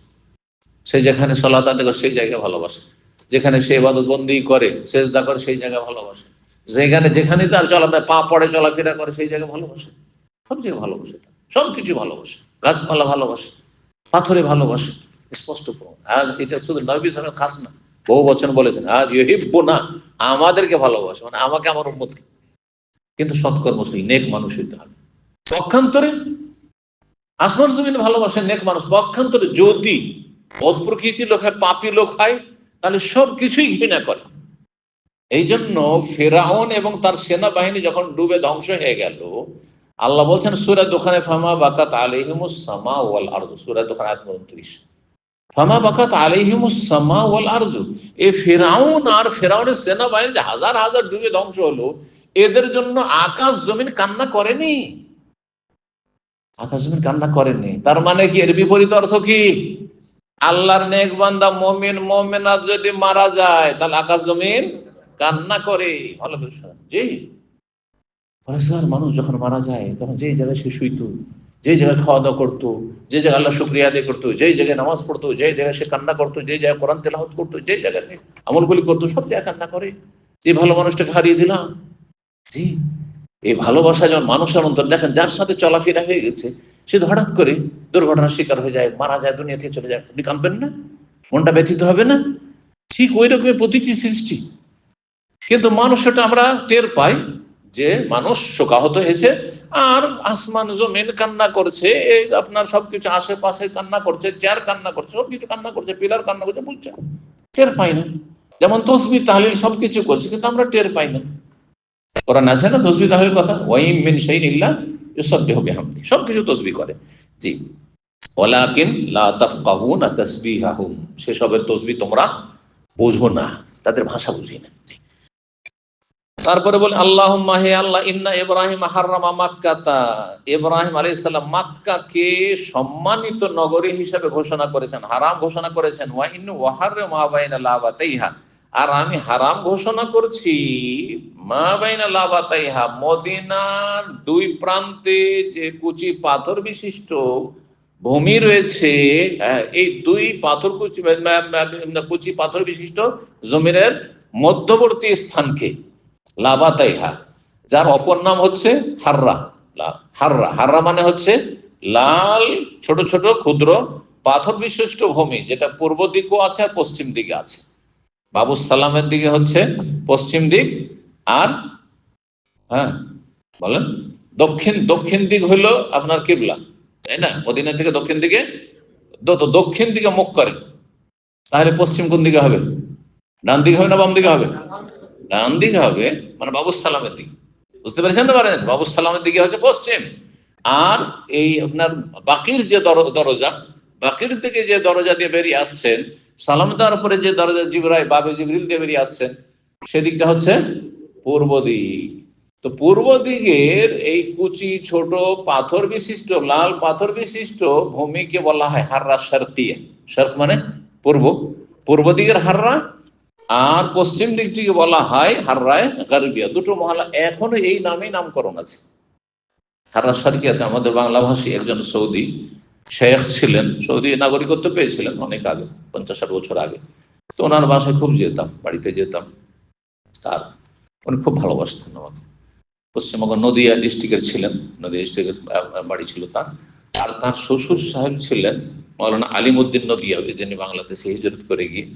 সে যেখানে সালাত আদায় করে সেই জায়গায় ভালোবাসে, যেখানে সে ইবাদত বন্দি করে, সেজদা করে, সেই জায়গায় ভালোবাসে, যেখানে তার চলাফেরা পা পড়ে, চলাফেরা করে, সেই জায়গায় ভালোবাসে, সব জায়গায় ভালোবাসে, সবকিছু ভালোবাসে, গাছপালা ভালোবাসে, পাথরে ভালোবাসে, স্পষ্ট প্রমাণ। আজ এটা শুধু নবী সাল্লাল্লাহু আলাইহি ওয়াসাল্লাম খাস না, বহু বচন বলেছেন, আজ ইউহিব্বুনা, আমাদেরকে ভালোবাসে, মানে আমাকে, আমার উম্মতকে। কিন্তু সৎকর্মশীল নেক মানুষ হইতে হবে। পক্ষান্তরে আসমান জমিন ভালোবাসেন নেক মানুষ, পক্ষান্তরে যদি বদ প্রকৃতি লোক হয়, পাপী লোক হয়, তাহলে সবকিছুই ঘৃণা করে। এই জন্য ফেরাউন এবং তার সেনাবাহিনী যখন ডুবে ধ্বংস হয়ে গেল, আল্লাহ বলছেন সূরা দোখানে, ফামা বাকাত আলাইহিমুস সামা ওয়াল আরদু, সূরা দোখান আয়াত 29, ফামা বাকাত আলাইহিমুস সামা ওয়াল আরদু। এই ফেরাউন আর ফেরাউনের সেনাবাহিনী যে হাজার হাজার ডুবে ধ্বংস হলো, এদের জন্য আকাশ জমিন কান্না করেনি, আকাশ জমিন কান্না করেনি। তার মানে কি? এর বিপরীত অর্থ কি? আল্লাহর নেক বান্দা মুমিন মুমিনাত যদি মারা যায়, তাহলে আকাশ জমিন কান্না করে। ভালো করে শোনেন। জি, পরেশগার মানুষ যখন মারা যায়, তখন যেই জায়গায় সে শুইতো, যেই জায়গায় খাওয়া দাওয়া করতো, যে জায়গায় আল্লাহ শুকরিয়া আদায় করতো, যেই জায়গায় নামাজ পড়তো, যেই জায়গায় সে কান্না করতো, যেই জায়গায় কোরআন তেলাওয়াত করতো, যেই জায়গায় আমলগুলি করতো, সব জায়গায় কান্না করে। এই ভালো মানুষটাকে হারিয়ে দিলাম। জি, এই ভালোবাসা যখন মানুষের অন্তর, দেখেন যার সাথে চলাফেরা হয়ে গেছে, সে হঠাৎ করে দুর্ঘটনার শিকার হয়ে যায়, মারা যায়, দুনিয়া থেকে চলে যায়, আপনি কাঁদবেন না? মনটা ব্যথিত হবে না? ঠিক ওই রকমের প্রতিটি সৃষ্টি। কিন্তু মানুষ, সেটা আমরা টের পাই যে মানুষ শোকাহত হয়েছে, আর আসমান জমিন কান্না করছে, এই আপনার সবকিছু আশেপাশে কান্না করছে, চেয়ার কান্না করছে, সবকিছু কান্না করছে, পিলার কান্না করছে, বুঝছে, টের পাই না। যেমন তসবিহ তাহলিল সবকিছু করছে, কিন্তু আমরা টের পাই না। কোরআন আছে না তসবিহ তাহলিল কথা, ওয়াইম মিন শাইইন ইল্লা ইউসাব্বিহু বিহামদি, সবকিছু তসবিহ করে। জি, ওয়ালাকিন লা তাফকাহুনা তাসবিহাহুম, সেসবের তসবিহ তোমরা বুঝো না, তাদের ভাষা বুঝি না। তারপরে বলে আল্লাহুম্মা, হে আল্লাহ, ইন্না ইব্রাহিম হাররামা মাক্কাতা, ইব্রাহিম আলাইহিস সালাম মক্কাকে সম্মানিত নগরী হিসেবে ঘোষণা করেছেন, হারাম ঘোষণা করেছেন। ওয়া ইন্নু ওয়াহাররামা মা বাইনা লাবাতাইহা, আর আমি হারাম ঘোষণা করছি মা বাইনা লাবাতাইহা, মদিনার 2 প্রান্তে যে কুচি পাথর বিশিষ্ট ভূমি রয়েছে, এই 2 পাথর কুচি পাথর বিশিষ্ট জমিনের মধ্যবর্তী স্থানকে, লাবাতাইহা, যার অপর নাম হচ্ছে হাররা। হাররা, হাররা মানে হচ্ছে লাল ছোট ছোট ক্ষুদ্র পাথর বিশিষ্ট ভূমি, যেটা পূর্ব দিকেও আছে আর পশ্চিম দিকে আছে। বাবু সালামের দিকে হচ্ছে পশ্চিম দিক, আর হ্যাঁ বলেন। দক্ষিণ দক্ষিণ দিক হলো আপনার কিবলা, তাই না? মদিনা থেকে দক্ষিণ দিকে, তো দক্ষিণ দিকে মুখ করেন, তাহলে পশ্চিম কোন দিকে হবে? ডান দিকে হবে না বাম দিকে হবে? ডান দিকে হবে, মানে বাবুস সালামের দিকে। বুঝতে পেরেছেন তো? পারেন, বাবুস সালামের দিকে হচ্ছে পশ্চিম। আর এই আপনার বাকির যে দরজা, বাকির দিকে যে দরজা দিয়ে বেরিয়ে আসছেন, সালাম দেওয়ার পরে যে দরজা জিবরাই বাবে জিবরিল দিয়ে বেরিয়ে আসছেন, সেদিকটা হচ্ছে পূর্ব দিক। তো পূর্ব দিকের এই কুচি ছোট পাথর বিশিষ্ট, লাল পাথর বিশিষ্ট ভূমিকে বলা হয় হাররা শারকিয়া। শারক মানে পূর্ব, পূর্ব দিকের হাররা। আর পশ্চিম দিকটিকে বলা হয় হাররায় গারবিয়া। দুটো মহল্লা এখনো এই নামেই নামকরণ আছে। হাররা শারকিয়াতে আমাদের বাংলাভাষী একজন সৌদি শেখ ছিলেন, সৌদি নাগরিকত্ব পেয়েছিলেন অনেক আগে, 50-60 বছর আগে। তো ওনার বাসায় খুব যেতাম, বাড়িতে যেতাম। তার উনি খুব ভালোবাসতেন আমাকে। পশ্চিমবঙ্গ নদিয়া ডিস্ট্রিক্টের ছিলেন, নদিয়া ডিস্ট্রিক্টের বাড়ি ছিল তার। আর তার শ্বশুর সাহেব ছিলেন মৌলানা আলিমউদ্দিন নদিয়াবি, যিনি বাংলাদেশে হিজরত করে গিয়ে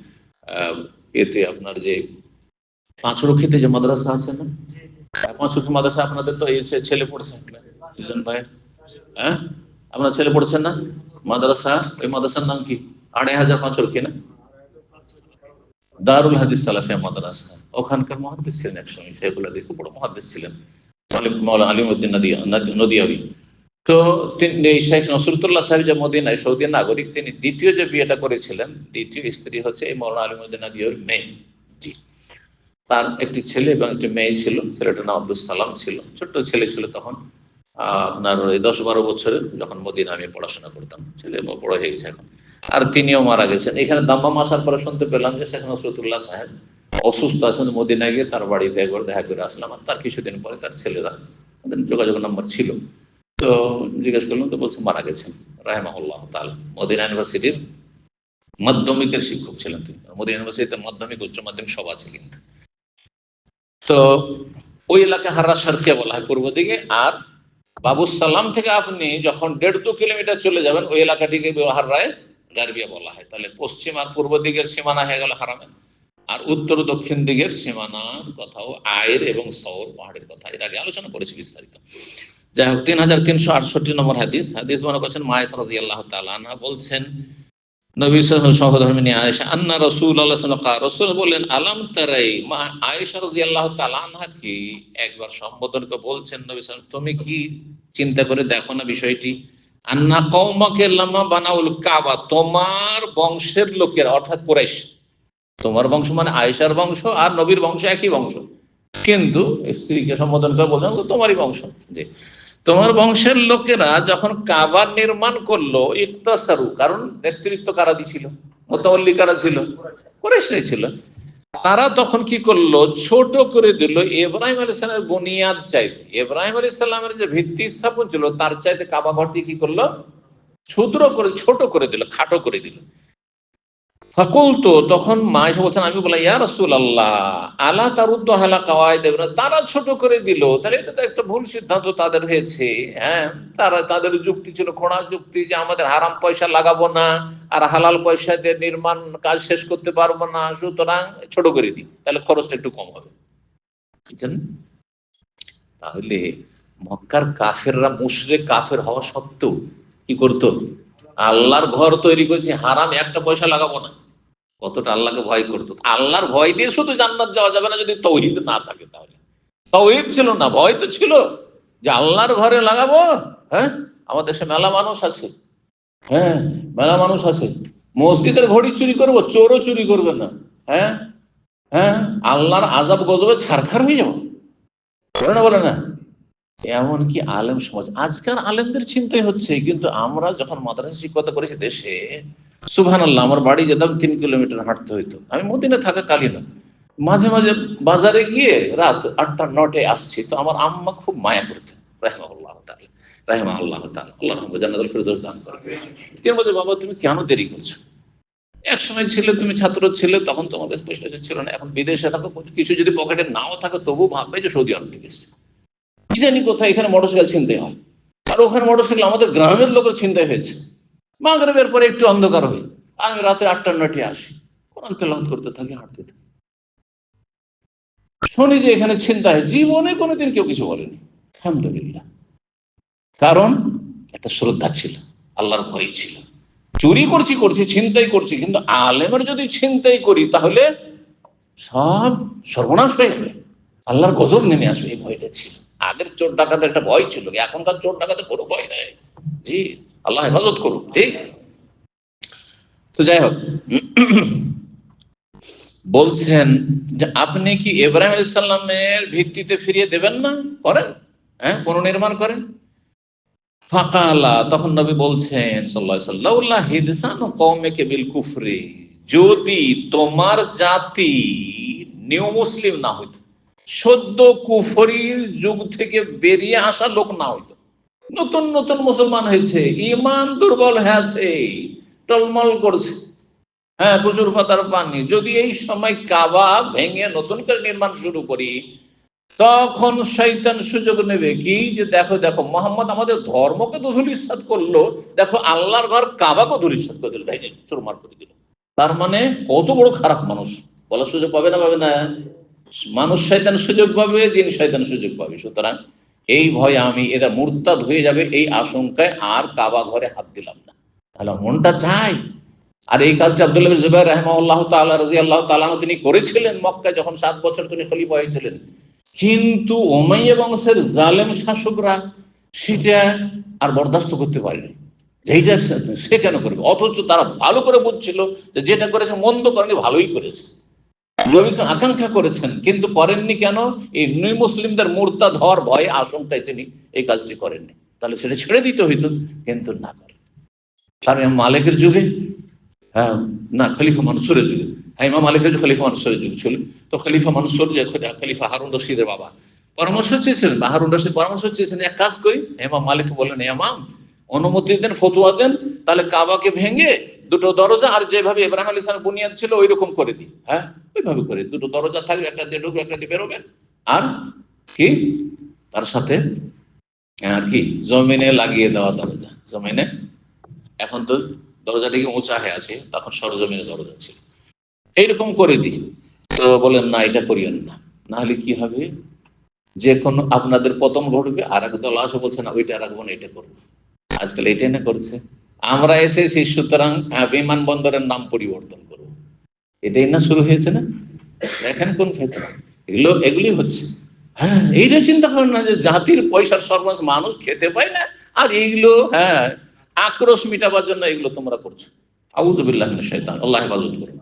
এতে আপনার যে পাঁচরক্ষীতে যে মাদ্রাসা আছে না, পাঁচরক্ষী মাদ্রাসা আপনাদের তো এই ছেলে পড়ছে দুজন ভাই, হ্যাঁ আপনার ছেলে পড়ছেন না মাদ্রাসা? ওই মাদ্রাসার নাম কি? 2500 পাঁচরক্ষী না? দারুল হাদিস সালাফিয়া মাদ্রাসা। ওখানকার মুহাদ্দিস ছিলেন একসময়, শেখুল হাদিস, খুব বড় মুহাদ্দিস ছিলেন মাওলানা আলিমউদ্দিন নদিয়াবি। তো তিনি শেখ নসরুল্লাহ সাহেব যে মদিনায় সৌদি নাগরিক, তিনি দ্বিতীয় যে বিয়েটা করেছিলেন, দ্বিতীয় স্ত্রী হচ্ছে এই মাওলানা আলিমউদ্দিন নদিয়াবির মেয়ে। জি, তার একটি ছেলে এবং একটি মেয়ে ছিল। ছেলেটার নাম আব্দুল সালাম ছিল, ছোট্ট ছেলে ছিল তখন, আপনার ওই 10-12 বছরের, যখন মদিনা আমি পড়াশোনা করতাম। ছেলে বড় হয়ে গেছে এখন। আর তিনিও মারা গেছেন। এখানে দাম্মাম আসার পরে শুনতে পেলাম যে শেখ নসরুল্লাহ সাহেব অসুস্থ আছেন, মদিনায় গিয়ে তার বাড়িতে একবার দেখা করে আসলাম। আর তার কিছুদিন পরে তার ছেলেরা, তাদের যোগাযোগ নাম্বার ছিল, তো জিজ্ঞেস করলাম, তো বলছে মারা গেছেন রাহিমাহুল্লাহ তাআলা। মদিনা ইউনিভার্সিটির মাধ্যমিকের শিক্ষক ছিলেন তিনি। মদিনা ইউনিভার্সিটিতে মাধ্যমিক উচ্চ মাধ্যমিক সব আছে কিন্তু। তো ওই এলাকা হাররা শারকিয়া বলা হয় পূর্ব দিকে। আর বাবুস সালাম থেকে আপনি যখন 1.5-2 কিলোমিটার চলে যাবেন, ওই এলাকাটিকে হাররায় গারবিয়া বলা হয়। তাহলে পশ্চিম আর পূর্ব দিকের সীমানা হয়ে গেল হারামে, আর উত্তর দক্ষিণ দিকের সীমানার কথাও আয়ের এবং সওর পাহাড়ের কথা এর আগে আলোচনা করেছি বিস্তারিত। যাই হোক, 3368 নম্বর হাদিস। হাদিস মনে করছেন মায়েশা রাদিয়াল্লাহু তাআলা আনহা বলছেন, নবী সাল্লাল্লাহু আলাইহি ওয়াসাল্লাম সহধর্মিণী আয়েশা, আন্না রাসূলুল্লাহ সাল্লাল্লাহু আলাইহি ওয়াসাল্লাম রাসূল বলেন, আলাম তারাই, মা আয়েশা রাদিয়াল্লাহু তাআলা আনহা কি একবার সম্বোধন করে বলছেন নবী সাল্লাল্লাহু আলাইহি ওয়াসাল্লাম, তুমি কি চিন্তা করে দেখো না বিষয়টি, আন্না কওমাকে লামা বানাউল কাবা, তোমার বংশের লোকেরা অর্থাৎ কুরাইশ, তোমার বংশ মানে আয়েশার বংশ আর নবীর বংশ একই বংশ, কিন্তু স্ত্রীকে সম্বোধন করে বলছেন তোমারই বংশ, জি, তোমার বংশের লোকেরা যখন কাবা নির্মাণ করলো, ইকতাসারু, কারণ নেতৃত্ব কারা দিছিল, মুতাওয়াল্লি কারা ছিল? কুরাইশরাই ছিল। তারা তখন কি করলো, ছোট করে দিল ইব্রাহিম আলাইহিস সালামের বুনিয়াদ চাইতে। ইব্রাহিম আলাইহিস সালামের যে ভিত্তি স্থাপন ছিল তার চাইতে কাবা ঘরটি কি করলো, ক্ষুদ্র করে, ছোট করে দিল, খাটো করে দিল। ফাকুলতু, তখন মা এসে বলছেন, আমি বললাম, ইয়া রাসূলুল্লাহ আলা তারুদ্দু আলা কাওয়াইদ ইব্রাহিম, তারা ছোট করে দিল, তাহলে এটা তো একটা ভুল সিদ্ধান্ত তাদের হয়েছে। হ্যাঁ, তারা, তাদের যুক্তি ছিল খোঁড়া যুক্তি, যে আমাদের হারাম পয়সা লাগাবো না আর হালাল পয়সা দিয়ে নির্মাণ কাজ শেষ করতে পারবো না, সুতরাং ছোট করে দিই, তাহলে খরচটা একটু কম হবে। বুঝছেন? তাহলে মক্কার কাফেররা, মুশরিক কাফের হওয়া সত্ত্বেও কি করতো, আল্লাহর ঘর তৈরি করেছে, হারাম একটা পয়সা লাগাবো না, কতটা আল্লাহকে ভয় করতো। আল্লাহর ভয় দিয়ে শুধু জান্নাত যাওয়া যাবে না যদি তৌহিদ না থাকে। তাহলে তৌহিদ ছিল না, ভয় তো ছিল যে আল্লাহর ঘরে লাগাবো। হ্যাঁ, আমাদের দেশে মেলা মানুষ আছে, হ্যাঁ মেলা মানুষ আছে, মসজিদের ঘড়ি চুরি করবো, চোরও চুরি করবে না। হ্যাঁ, হ্যাঁ, আল্লাহর আযাব গজবে ছারখার হয়ে যাবো, বলে না, বলে না। এমনকি আলেম সমাজ, আজকাল আলেমদের চিন্তাই হচ্ছে, কিন্তু আমরা যখন মাদ্রাসা শিক্ষকতা করেছি দেশে, সুবহানাল্লাহ, আমার বাড়ি যেতাম 3 কিলোমিটার হাঁটতে হইতো। আমি মদিনা থাকা কালীন মাঝে মাঝে বাজারে গিয়ে রাত 8টা-9টায় আসছি, তো আমার আম্মা খুব মায়া করতেন, রাহিমাহুল্লাহ তাআলা, রাহিমাহুল্লাহ তাআলা, আল্লাহ রহমত জান্নাতুল ফেরদৌস দান করুন। তিনি বলছে, বাবা তুমি কেন দেরি করছো, এক সময় ছিলে, তুমি ছাত্র ছিলে, তখন তোমাদের পয়সা ছিল না, এখন বিদেশে থাকো, কিছু যদি পকেটে নাও থাকে তবু ভাববে যে সৌদি আরব থেকে এসেছে। কি জানি কোথায় এখানে মোটরসাইকেল ছিনতাই হয়, আর ওখানে মোটরসাইকেল আমাদের গ্রামের লোকের ছিনতাই হয়েছে। মাগরিবের পরে একটু অন্ধকার হয়, আমি রাতে 8টা-9টায় আসি, কোরআন তেলাওয়াত করতে থাকি, হাঁটতে থাকি। শুনি যে এখানে ছিনতাই, জীবনে কোনোদিন কেউ কিছু বলেনি, আলহামদুলিল্লাহ। কারণ একটা শ্রদ্ধা ছিল, আল্লাহর ভয় ছিল। চুরি করছি করছি, ছিনতাই করছি, কিন্তু আলেমের যদি ছিনতাই করি তাহলে সব সর্বনাশ হয়ে যাবে, আল্লাহর গজব নেমে আসবে, এই ভয়টা ছিল। আগের চোর ডাকাতের একটা ভয় ছিল, এখনকার চোর ডাকাতের কোনো ভয় নেই। জি, আল্লাহ হেফাজত করুক। ঠিক। তো যাই হোক, বলছেন যে আপনি কি ইব্রাহিম আলাইহিস সালামের ভিত্তিতে ফিরিয়ে দেবেন না? করেন, হ্যাঁ, পুনর্নির্মাণ করেন। ফাকালা, তখন নবী বলছেন সাল্লাল্লাহু আলাইহি ওয়াসাল্লাম, লাউলা হিদসানু কওমিকা বিল কুফরি, যদি তোমার জাতি নিউ মুসলিম না হইতো, সদ্য কুফরির যুগ থেকে বেরিয়ে আসা লোক না হইতো, নতুন নতুন মুসলমান হয়েছে, ইমান দুর্বল হয়ে আছে, টলমল করছে, হ্যাঁ, প্রচুর পাতার পানি, যদি এই সময় কাবা ভেঙে নতুন করে নির্মাণ শুরু করি, তখন শয়তান সুযোগ নেবে কি, যে দেখো দেখো মোহাম্মদ আমাদের ধর্মকে তো ধূলিসাৎ করলো, দেখো আল্লাহর ঘর কাবাকে ধূলিসাৎ করে দিল, ভেঙে চুরমার করে দিল। তার মানে কত বড় খারাপ মানুষ, বলার সুযোগ পাবে না? পাবে না? মানুষ শয়তান সুযোগ পাবে, জিন শয়তান সুযোগ পাবে। সুতরাং এই ভয়ে আমি এরা মুরতাদ হয়ে যাবে, এই আশঙ্কায় আর কাবা ঘরে হাত দিলাম না। তাহলে মনটা চাই। আর এই কাজটা আব্দুল্লাহ বিন জুবাইর রাহিমাহুল্লাহ তাআলা রাদিয়াল্লাহু তাআলা তিনি করেছিলেন মক্কায়, যখন 7 বছর তিনি খলিফা হয়েছিলেন। কিন্তু উমাইয়া বংশের জালেম শাসকরা সেটা আর বরদাস্ত করতে পারেনি, এইটা সে কেন করবে, অথচ তারা ভালো করে বুঝছিল যে যেটা করেছে মন্দ করেনি, ভালোই করেছে, নবী আকাঙ্ক্ষা করেছেন, কিন্তু করেননি কেন? এই নই মুসলিমদের মুরতাদ হওয়ার ভয়ে, আশঙ্কায় তিনি এই কাজটি করেননি। তাহলে সেটা ছেড়ে দিতে হইতো, কিন্তু না করে। কারণ মালিকের যুগে, হ্যাঁ, না, খলিফা মানসুরের যুগে, হ্যাঁ, ইমাম মালিকের যে খলিফা মানসুরের যুগ ছিল, তো খলিফা মানসুর যে খলিফা হারুন রশিদের বাবা পরামর্শ চেয়েছিলেন, বা হারুন রশিদ পরামর্শ চেয়েছিলেন, এক কাজ করি, ইমাম মালিক বললেন, ইমাম অনুমতি দেন, ফতোয়া দেন, তাহলে কাবাকে ভেঙে দুটো দরজা, আর যেভাবে ইব্রাহিম আলাইহিস সালাম বুনিয়াদ ছিল ওই রকম করে দিই, হ্যাঁ, ওইভাবে করে দুটো দরজা থাকবে, একটা দিয়ে ঢুকবে, একটা দিয়ে বেরোবে, আর কি তার সাথে কি জমিনে লাগিয়ে দেওয়া দরজা, জমিনে, এখন তো দরজাটিকে উঁচা হয়ে আছে, তখন সরজমিনে দরজা ছিল, এইরকম করে দিই। তো বলেন না, এটা করিয়েন না, না হলে কি হবে, যে কোনো আপনাদের পতন ঘটবে, আর এক দল আসে বলছে না ওইটা রাখবো না, এটা করবো। আজকাল এটাই না করছে, আমরা এসেছি সুতরাং বিমানবন্দরের নাম পরিবর্তন করবো, এটাই না শুরু হয়েছে না? দেখেন কোন ফেতনা, এগুলি হচ্ছে। হ্যাঁ, এইটা চিন্তা করেন না যে জাতির পয়সার সর্বনাশ, মানুষ খেতে পায় না, আর এইগুলো, হ্যাঁ, আক্রোশ মিটাবার জন্য এগুলো তোমরা করছো। আউযুবিল্লাহি মিনাশ শাইতান, আল্লাহ হেফাজত করুন।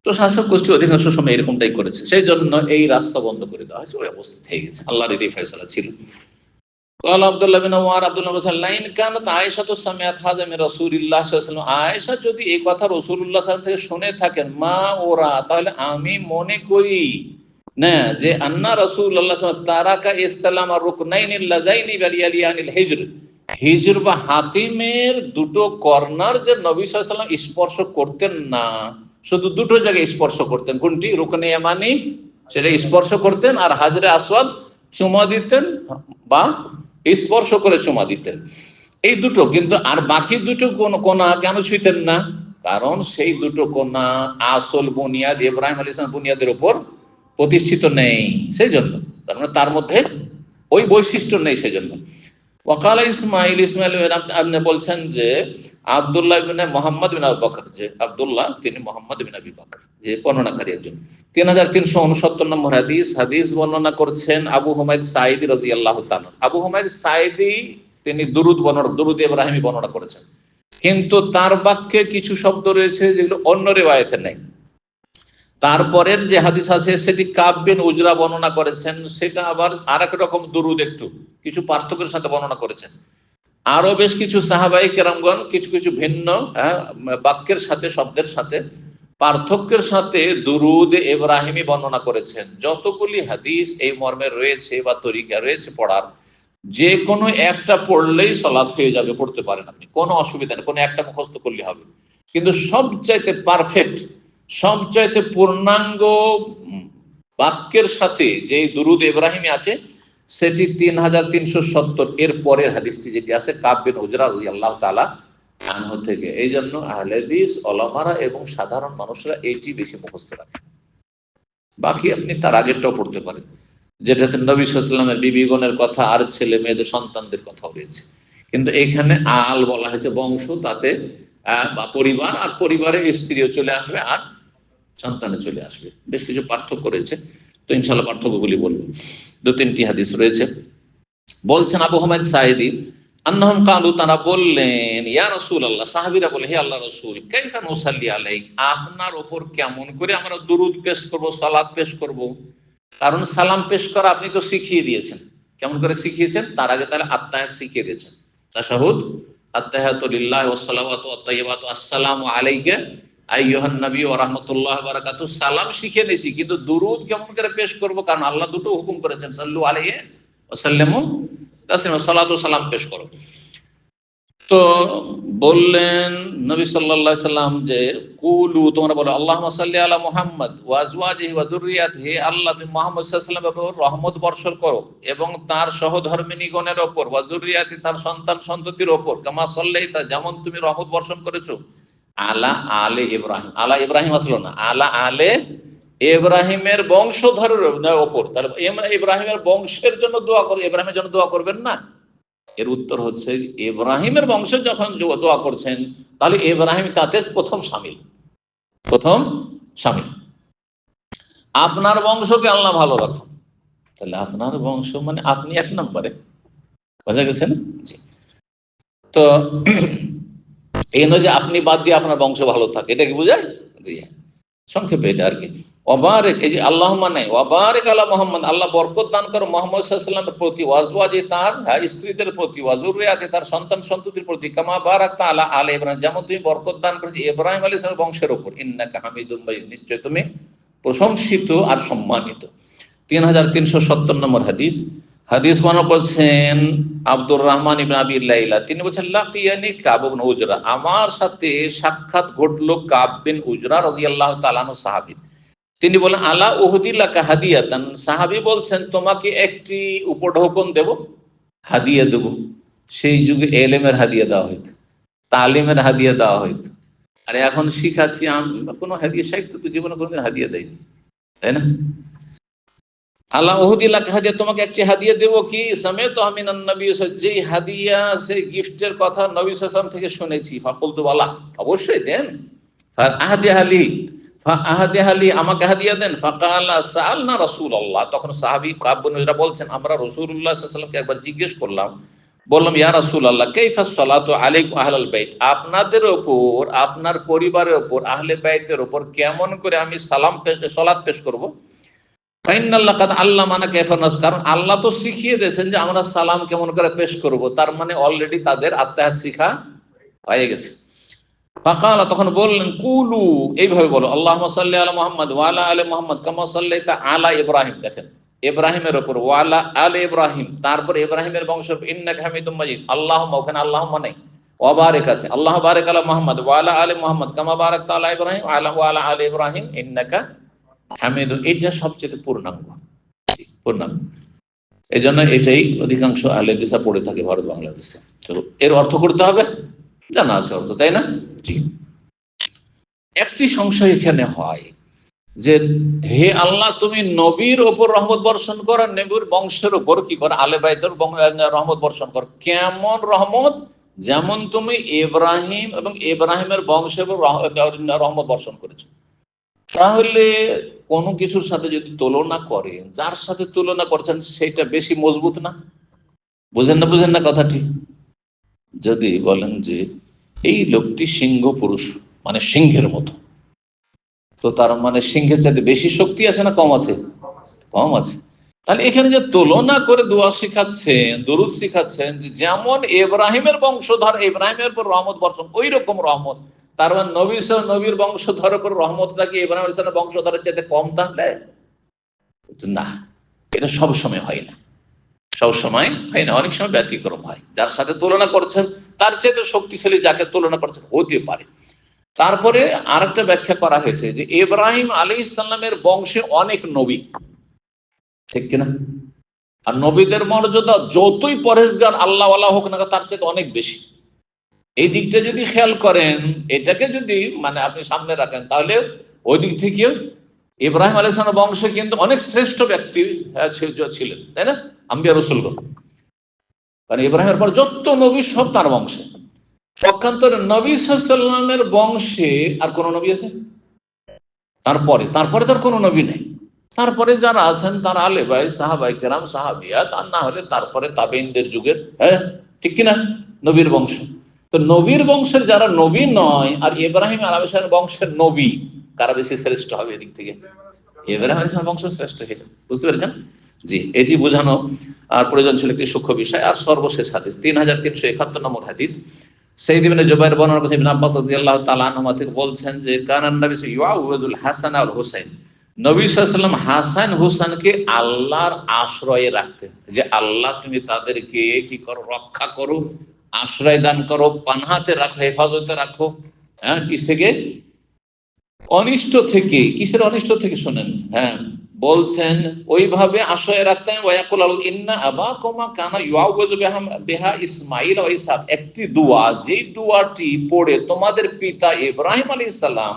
তো শাসক গোষ্ঠী অধিকাংশ সময় এরকমটাই করেছে, সেই জন্য এই রাস্তা বন্ধ করে দেওয়া হয়েছে, ওই অবস্থা থেকে গেছে, আল্লাহর এটাই ফয়সালা ছিল। قال عبد الله بن عمر, আব্দুল্লাহ বলেন, লাইন কানাত আয়েশা তো সামিআত হাযা মিন রাসূলিল্লাহ সাল্লাল্লাহু আলাইহি ওয়াসাল্লাম, আয়েশা যদি এই কথা রাসূলুল্লাহ সাল্লাল্লাহু আলাইহি ওয়াসাল্লাম থেকে শুনে থাকেন, মা ওরা, তাহলে আমি মনে করি না যে আন্না রাসূলুল্লাহ সাল্লাল্লাহু আলাইহি ওয়াসাল্লাম তারাকা ইসলাম আর রুকনাইনিল লাযাইনি বালিয়ালিয়ানিল হিজর, হিজর বা হাতিমের দুটো কর্নার যে নবী সাল্লাল্লাহু আলাইহি ওয়াসাল্লাম স্পর্শ করতেন না, শুধু দুটো জায়গায় স্পর্শ করতেন, কোনটি? রুকনে ইয়ামানি, সেটা স্পর্শ করতেন, আর হাজরে আসওয়াদ চুমা দিতেন, বা স্পর্শ করে চুমা দিতেন, এই দুটো। কিন্তু আর বাকি দুটো কোনা কেন ছুঁইতেন না? কারণ সেই দুটো কোনা আসল বুনিয়াদ ইব্রাহিম আলাইহিস সালাম বুনিয়াদের উপর প্রতিষ্ঠিত নেই, সেই জন্য, তার মানে তার মধ্যে ওই বৈশিষ্ট্য নেই, সেই জন্য। ওয়াকালা ইসমাইল, ইসমাইল আপনি বলছেন যে আব্দুল্লাহ ইবনে মুহাম্মদ বিন আবু বকর, যে আব্দুল্লাহ তিনি মুহাম্মদ বিন আবি বকর, যে বর্ণনাকারী একজন, 3369 নম্বর হাদিস, হাদিস বর্ণনা করছেন আবু হুমায়দ সাঈদী রাদিয়াল্লাহু তাআলা। আবু হুমায়দ সাঈদী তিনি দুরুদ ইব্রাহিমী বর্ণনা করেছেন, কিন্তু তার বাক্যে কিছু শব্দ রয়েছে যেগুলো অন্য রিওয়ায়াতে নেই। তারপরের যে হাদিস আছে সেটি কাব বিন উজরা বর্ণনা করেছেন, সেটা আবার আরেক রকম দুরুদ, একটু কিছু পার্থক্যের সাথে বর্ণনা করেছেন। আরো বেশ কিছু সাহাবাই কেরামগণ কিছু কিছু ভিন্ন বাক্যের সাথে, শব্দের সাথে, পার্থক্যের সাথে দুরুদ ইব্রাহিমী বর্ণনা করেছেন। যতগুলি হাদিস এই মর্মে রয়েছে বা তরিকা রয়েছে পড়ার, যে কোনো একটা পড়লেই সালাত হয়ে যাবে, পড়তে পারেন আপনি, কোনো অসুবিধা নেই, কোনো একটা মুখস্থ করলে হবে। কিন্তু সবচাইতে পারফেক্ট, সবচাইতে পূর্ণাঙ্গ বাক্যের সাথে যে দুরুদ ইব্রাহিমী আছে, সেটি 3370 এর পরের হাদিসটি যেটি আছে কাব বিন উজরা রাদিয়াল্লাহু তাআলা আনহু থেকে। এই জন্য আহলে হাদিস, উলামারা এবং সাধারণ মানুষরা এইটি বেশি মুখস্থ রাখে। বাকি আপনি তার আগেরটাও পড়তে পারেন, যেটাতে নবী সাল্লাল্লাহু আলাইহি ওয়াসাল্লামের বিবিগণের কথা আর ছেলে মেয়েদের সন্তানদের কথাও রয়েছে। কিন্তু এখানে আল বলা হয়েছে বংশ, তাতে বা পরিবার, আর পরিবারের স্ত্রীও চলে আসবে আর সন্তানে চলে আসবে। বেশ কিছু পার্থক্য রয়েছে, তো ইনশাল্লাহ পার্থক্যগুলি বলবো। দু তিনটি হাদিস রয়েছে। বলছেন আবু হুমায়দ সাঈদী, আন্নাহুম কালু, তারা বললেন, ইয়া রাসূলুল্লাহ, সাহাবীরা বলে, হে আল্লাহর রাসূল, কাইফা নুসাল্লি আলাইক, আপনার উপর কেমন করে আমরা দুরূদ পেশ করব, সালাত পেশ করব। কারণ সালাম পেশ করা আপনি তো শিখিয়ে দিয়েছেন। কেমন করে শিখিয়েছেন? তার আগে তাহলে আত্তাহিয়াত শিখিয়ে দিয়েছেন। তাশাহুদ, আত্তাহিয়াতু লিল্লাহি ওয়াস সালাওয়াতু ওয়াত তাইয়্যিবাতু আসসালামু আলাইকা আইয়ুহান নবী ওয়া রাহমাতুল্লাহি ওয়া বারাকাতুহু, সালাম শিখিয়ে দিয়েছি, কিন্তু দুরূদ কেমন করে পেশ করব? কারণ আল্লাহ দুটো হুকুম করেছেন, সাল্লু আলাইহি ওয়া সাল্লিমু তাসলিমা, সালাত ও সালাম পেশ করো। তো বললেন নবী সাল্লাল্লাহু আলাইহি সাল্লাম যে, কুলু, তোমরা বলো, আল্লাহুম্মা সাল্লি আলা মুহাম্মদ ওয়া আজওয়াজিহি ওয়া যুররিয়াতিহি, হে আল্লাহ তুমি মুহাম্মদ সাল্লাল্লাহু আলাইহি ওয়াসাল্লামের উপর রহমত বর্ষণ করো এবং তার সহধর্মিণীগণের উপর, ওয়া যুররিয়াতি, তার সন্তান সন্ততির উপর, কামা সাল্লাইতা, যেমন তুমি রহমত বর্ষণ করেছো, আলা আলে ইব্রাহিম, আলা ইব্রাহিম আসলো না, আলা আলে ইব্রাহিমের বংশধরের উপর। তাহলে ইব্রাহিমের বংশের জন্য দোয়া করো, ইব্রাহিমের জন্য দোয়া করবেন না? এর উত্তর হচ্ছে, ইব্রাহিমের বংশে যখন দোয়া করছেন, তাহলে ইব্রাহিম তাতে প্রথম শামিল, প্রথম শামিল। আপনার বংশকে আল্লাহ ভালো রাখুন, তাহলে আপনার বংশ মানে আপনি এক নম্বরে, বোঝা গেছে না? জি। তো এই নয় যে আপনি বাদ দিয়ে আপনার বংশ ভালো থাকে, এটা কি বোঝায়? জি হ্যাঁ, সংক্ষেপে এটা আর কি। ওয়াবারিক, এই যে আল্লাহ মানে ওয়াবারিক আলা মুহাম্মদ, আল্লাহ বরকত দান করো মুহাম্মদ সাল্লাল্লাহু আলাইহি ওয়াসাল্লামের প্রতি, ওয়াজওয়াজি, তার স্ত্রীদের প্রতি, ওয়াজুরিয়াতি, তার সন্তান সন্ততির প্রতি, কামা বারাকতা আলা আলে ইব্রাহিম, যেমন তুমি বরকত দান করেছো ইব্রাহিম আলাইহিস সালামের বংশের উপর, ইন্নাকা হামিদুম মাজিদ, নিশ্চয় তুমি প্রশংসিত আর সম্মানিত। 3370 নম্বর হাদিস। হাদিস মানে বলছেন আব্দুর রহমান ইবনে আবি লাইলা, তিনি বলছেন, লাকিয়ানি কাব ইবনে উজরা, আমার সাথে সাক্ষাৎ ঘটলো কাব বিন উজরা রাদিয়াল্লাহু তাআলা আনহু, সাহাবী। তিনি বলেন, আলা উহদিলাকা হাদিয়াতান, সাহাবী বলছেন, তোমাকে একটি উপঢৌকন দেব, হাদিয়া দেব। সেই যুগে এলেমের হাদিয়া দেওয়া হইতো, তালিমের হাদিয়া দেওয়া হইতো। আর এখন শিখাচ্ছি, কোনো হাদিয়া, সাহিত্য তো জীবনে কোনোদিন হাদিয়া দেয়নি, তাই না? আল্লাহ উহদিলাকা হাদিয়া, তোমাকে একটি হাদিয়া দেব, কি সামিআতু মিনান নবী, যেই হাদিয়া, সেই গিফটের কথা নবী সাল্লাল্লাহু আলাইহি ওয়াসাল্লাম থেকে শুনেছি। ফাকুলতু, বালা, অবশ্যই দেন। ফাআহদিহালি, ফাআহদিহালি, আমাকে হাদিয়া দেন। ফাকালা সাআলনা রাসূলুল্লাহ, তখন সাহাবী কাব বিন উজরা বলছেন, আমরা রাসূলুল্লাহ সাল্লাল্লাহু আলাইহি ওয়াসাল্লামকে একবার জিজ্ঞেস করলাম, বললাম, ইয়া রাসূলুল্লাহ, কাইফা সালাতু আলাইকুম আহলাল বাইত, আপনাদের উপর, আপনার পরিবারের উপর, আহলে বাইতের উপর কেমন করে আমি সালাত পেশ করব? কারণ আল্লাহ তো শিখিয়ে দিয়েছেন যে আমরা সালাম কেমন করে পেশ করব, তার মানে অলরেডি তাদের আত্মাহাত শিখা হয়ে গেছে। ফাকালা, তখন বললেন, কুলু, এইভাবে বলো, আল্লাহুম্মা সাল্লি আলা মুহাম্মদ ওয়া আলা আলি মুহাম্মদ কামা সাল্লাইতা আলা ইব্রাহিম, দেখেন ইব্রাহিমের উপর, ওয়া আলা আলি ইব্রাহিম, তারপর ইব্রাহিমের বংশ, ইন্নাকা হামিদুম মাজিদ, আল্লাহুম্মা, ওখানে আল্লাহুম্মা নেই, ওয়া বারিক আছে, আল্লাহ বারিক আলা মুহাম্মদ ওয়া আলা আলি মুহাম্মদ কামা বারাকতা আলা ইব্রাহিম ওয়া আলা আলি ইব্রাহিম ইন্নাকা হামিদুন, এটা সবচেয়ে পূর্ণাঙ্গ, পূর্ণাঙ্গ। এই জন্য এটাই অধিকাংশ আহলে হাদিসা পড়ে থাকে ভারত বাংলাদেশে। তো এর অর্থ করতে হবে, জানা আছে অর্থ, তাই না? জি। একটি সংশয় এখানে হয় যে, হে আল্লাহ, তুমি নবীর ওপর রহমত বর্ষণ করো, নবীর বংশের উপর কি করো, আলে বাইতের রহমত বর্ষণ করো। কেমন রহমত? যেমন তুমি ইব্রাহিম এবং ইব্রাহিমের বংশের উপর রহমত বর্ষণ করেছো। তাহলে কোনো কিছুর সাথে যদি তুলনা করেন, যার সাথে তুলনা করছেন সেটা বেশি মজবুত না? বুঝেন না কথাটি? যদি বলেন যে এই লোকটি সিংহ পুরুষ, মানে সিংহের মতো, তো তার মানে সিংহের চাইতে বেশি শক্তি আছে না কম আছে? কম আছে। তাহলে এখানে যে তুলনা করে দোয়া শিখাচ্ছেন, দরুদ শিখাচ্ছেন, যে যেমন ইব্রাহিমের বংশধর, ইব্রাহিমের উপর রহমত বর্ষণ, ওই রকম রহমত, তার মানে নবীর বংশধরের উপর রহমতটা কি ইব্রাহিম আলাইহিস সালামের বংশধরের চাইতে কম? তাহলে না, এটা সব সময় হয় না, সব সময় হয় না, অনেক সময় ব্যতিক্রম হয়। যার সাথে তুলনা করছেন তার চাইতে শক্তিশালী যাকে তুলনা করছেন হতে পারে। তারপরে আরেকটা ব্যাখ্যা করা হয়েছে যে ইব্রাহিম আলাইহিস সালামের বংশে অনেক নবী, ঠিক কিনা? আর নবীদের মর্যাদা যতই পরহেজগার আল্লাহওয়ালা হোক না, তার চাইতে অনেক বেশি। এই দিকটা যদি খেয়াল করেন, এটাকে যদি মানে আপনি সামনে রাখেন, তাহলে ওই দিক থেকে ইব্রাহিম আলাইহিস সালামের বংশে কিন্তু অনেক শ্রেষ্ঠ ব্যক্তি ছিলেন, তাই না? আম্বিয়া রাসূলগণ, কারণ ইব্রাহিমের পর যত নবী সব তার বংশে। পক্ষান্তরে নবী সাল্লাল্লাহু আলাইহি ওয়াসাল্লামের বংশে আর কোন নবী আছে? তারপরে তারপরে তার কোনো নবী নেই। তারপরে যারা আছেন তারা আলে ভাই, সাহাবাই কেরাম, সাহাবিয়াত, আর না হলে তারপরে তাবেঈনদের যুগের, হ্যাঁ ঠিক কিনা, নবীর বংশ। তো নবীর বংশের যারা নবী নয় আর ইব্রাহিম আলাইহিস সালামের বংশের নবী, কারা বেশি শ্রেষ্ঠ হবে এদিক থেকে? ইব্রাহিম আলাইহিস সালামের বংশ শ্রেষ্ঠ হলো। বুঝতে পেরেছেন? জি, এটি বোঝানো আর প্রয়োজন ছিল একটি সূক্ষ্ম বিষয়। আর সর্বশেষ হাদিস 3371 নম্বর হাদিস, সাইয়্যিদ ইবনে জুবাইর বর্ণনা করেছেন, ইবনে আব্বাস রাদিয়াল্লাহু তাআলা আনহুমা থেকে বলছেন যে কানান নবী ইউআউযুল হাসান আল হুসাইন, নবী সাল্লাল্লাহু আলাইহি ওয়াসাল্লাম হাসান হুসাইনকে আল্লাহর আশ্রয়ে রাখতেন, যে আল্লাহ তুমি তাদেরকে কি করো, রক্ষা করো, আশ্রয় দান করো, পানাহাতে রাখো, হেফাজতে রাখো। হ্যাঁ, কিস থেকে? অনিষ্ট থেকে। কিসের অনিষ্ট থেকে শোনেন? হ্যাঁ, বলছেন ওইভাবে আশ্রয় রাখতেন। ওয়াকুল ইন্না আবাকুমা কানা ইউআউযু বিহা ইসমাঈল ওয়া ইসহাক, একটি দোয়া, যেই দোয়াটি পড়ে তোমাদের পিতা ইব্রাহিম আলাইহিস সালাম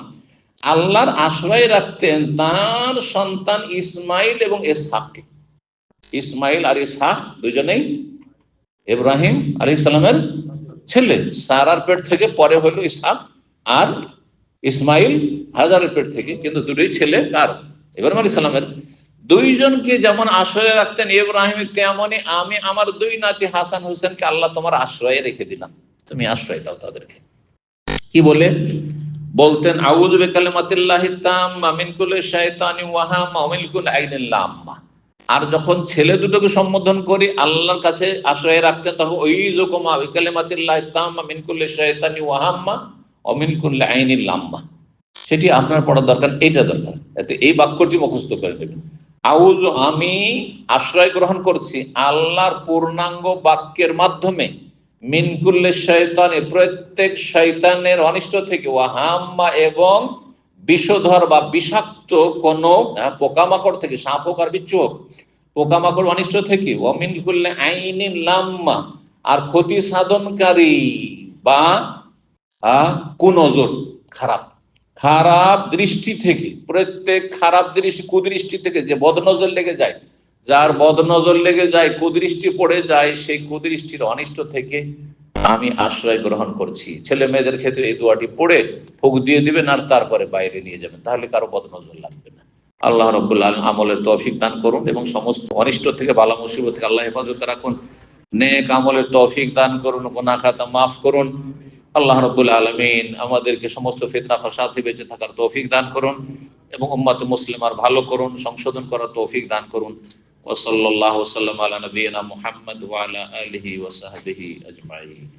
আল্লাহর আশ্রয় রাখতেন তার সন্তান ইসমাইল এবং ইসহাককে। ইসমাইল আর ইসহাক দুজনেই ইব্রাহিম আলাইহিস সালামের ছেলে। সারার পেট থেকে পরে হলো ইসহাক, আর ইসমাইল হাজারের পেট থেকে, কিন্তু দুটোই ছেলে কার? ইব্রাহিম আলাইহিস সালামের। দুইজনকে যেমন আশ্রয় রাখতেন ইব্রাহিম, তেমনি আমি আমার দুই নাতি হাসান হোসেনকে আল্লাহ তোমার আশ্রয়ে রেখে দিলাম, তুমি আশ্রয় দাও তাদেরকে। কি বলে বলতেন? আউযু বিকালিমাতিল্লাহি তাম্মা মিন কুল্লি শাইতানিন ওয়া হাম্মা ওয়া মিন কুল্লি আইনিন লাম্মা। আর যখন ছেলে দুটোকে সম্বোধন করি আল্লাহর কাছে আশ্রয় রাখতেন, তখন ওইযুকুমা বিকালিমাতিল্লাহি তাম্মা মিন কুল্লি শাইতানিন ওয়া হাম্মা ওয়া মিন কুল্লি আইনিন লাম্মা। সেটি আপনার পড়া দরকার, এইটা দরকার। এতে এই বাক্যটি মুখস্থ করে নেবেন। আউযু, আমি আশ্রয় গ্রহণ করছি আল্লাহর পূর্ণাঙ্গ বাক্যের মাধ্যমে, মিন কুল্লি শয়তানি, প্রত্যেক শয়তানের অনিষ্ট থেকে, ওয়া হাম্মা, এবং বিষধর বা বিষাক্ত কোন পোকামাকড় থেকে, সাপ হোক আর বিচ্ছু হোক, পোকামাকড় অনিষ্ট থেকে, ওয়া মিন কুল্লি আইনিন লাম্মা, আর ক্ষতি সাধনকারী বা কুনজর, খারাপ খারাপ দৃষ্টি থেকে, প্রত্যেক খারাপ দৃষ্টি, কুদৃষ্টি থেকে, যে বদনজর লেগে যায়, যার বদনজর লেগে যায়, কুদৃষ্টি পড়ে যায়, সেই কুদৃষ্টির অনিষ্ট থেকে আমি আশ্রয় গ্রহণ করছি। ছেলে মেয়েদের ক্ষেত্রে এই দোয়াটি পড়ে ফুক দিয়ে দিবেন আর তারপরে বাইরে নিয়ে যাবেন, তাহলে কারো বদনজর লাগবে না। আল্লাহ রাব্বুল আলামিন আমলের তৌফিক দান করুন এবং সমস্ত অনিষ্ট থেকে, বালা মুসিবত থেকে আল্লাহ হেফাজতে রাখুন। নেক আমলের তৌফিক দান করুন, গুনাহ খাতা মাফ করুন। আল্লাহ রাব্বুল আলামিন আমাদেরকে সমস্ত ফিতনা ফাসাদ থেকে বেঁচে থাকার তৌফিক দান করুন এবং উম্মত মুসলিমার ভালো করুন, সংশোধন করার তৌফিক দান করুন। ওয়া সাল্লাল্লাহু ওয়া সাল্লাম আলা নবিয়িনা মুহাম্মদ ওয়া আলা আলিহি ওয়া সাহবিহি আজমাইন।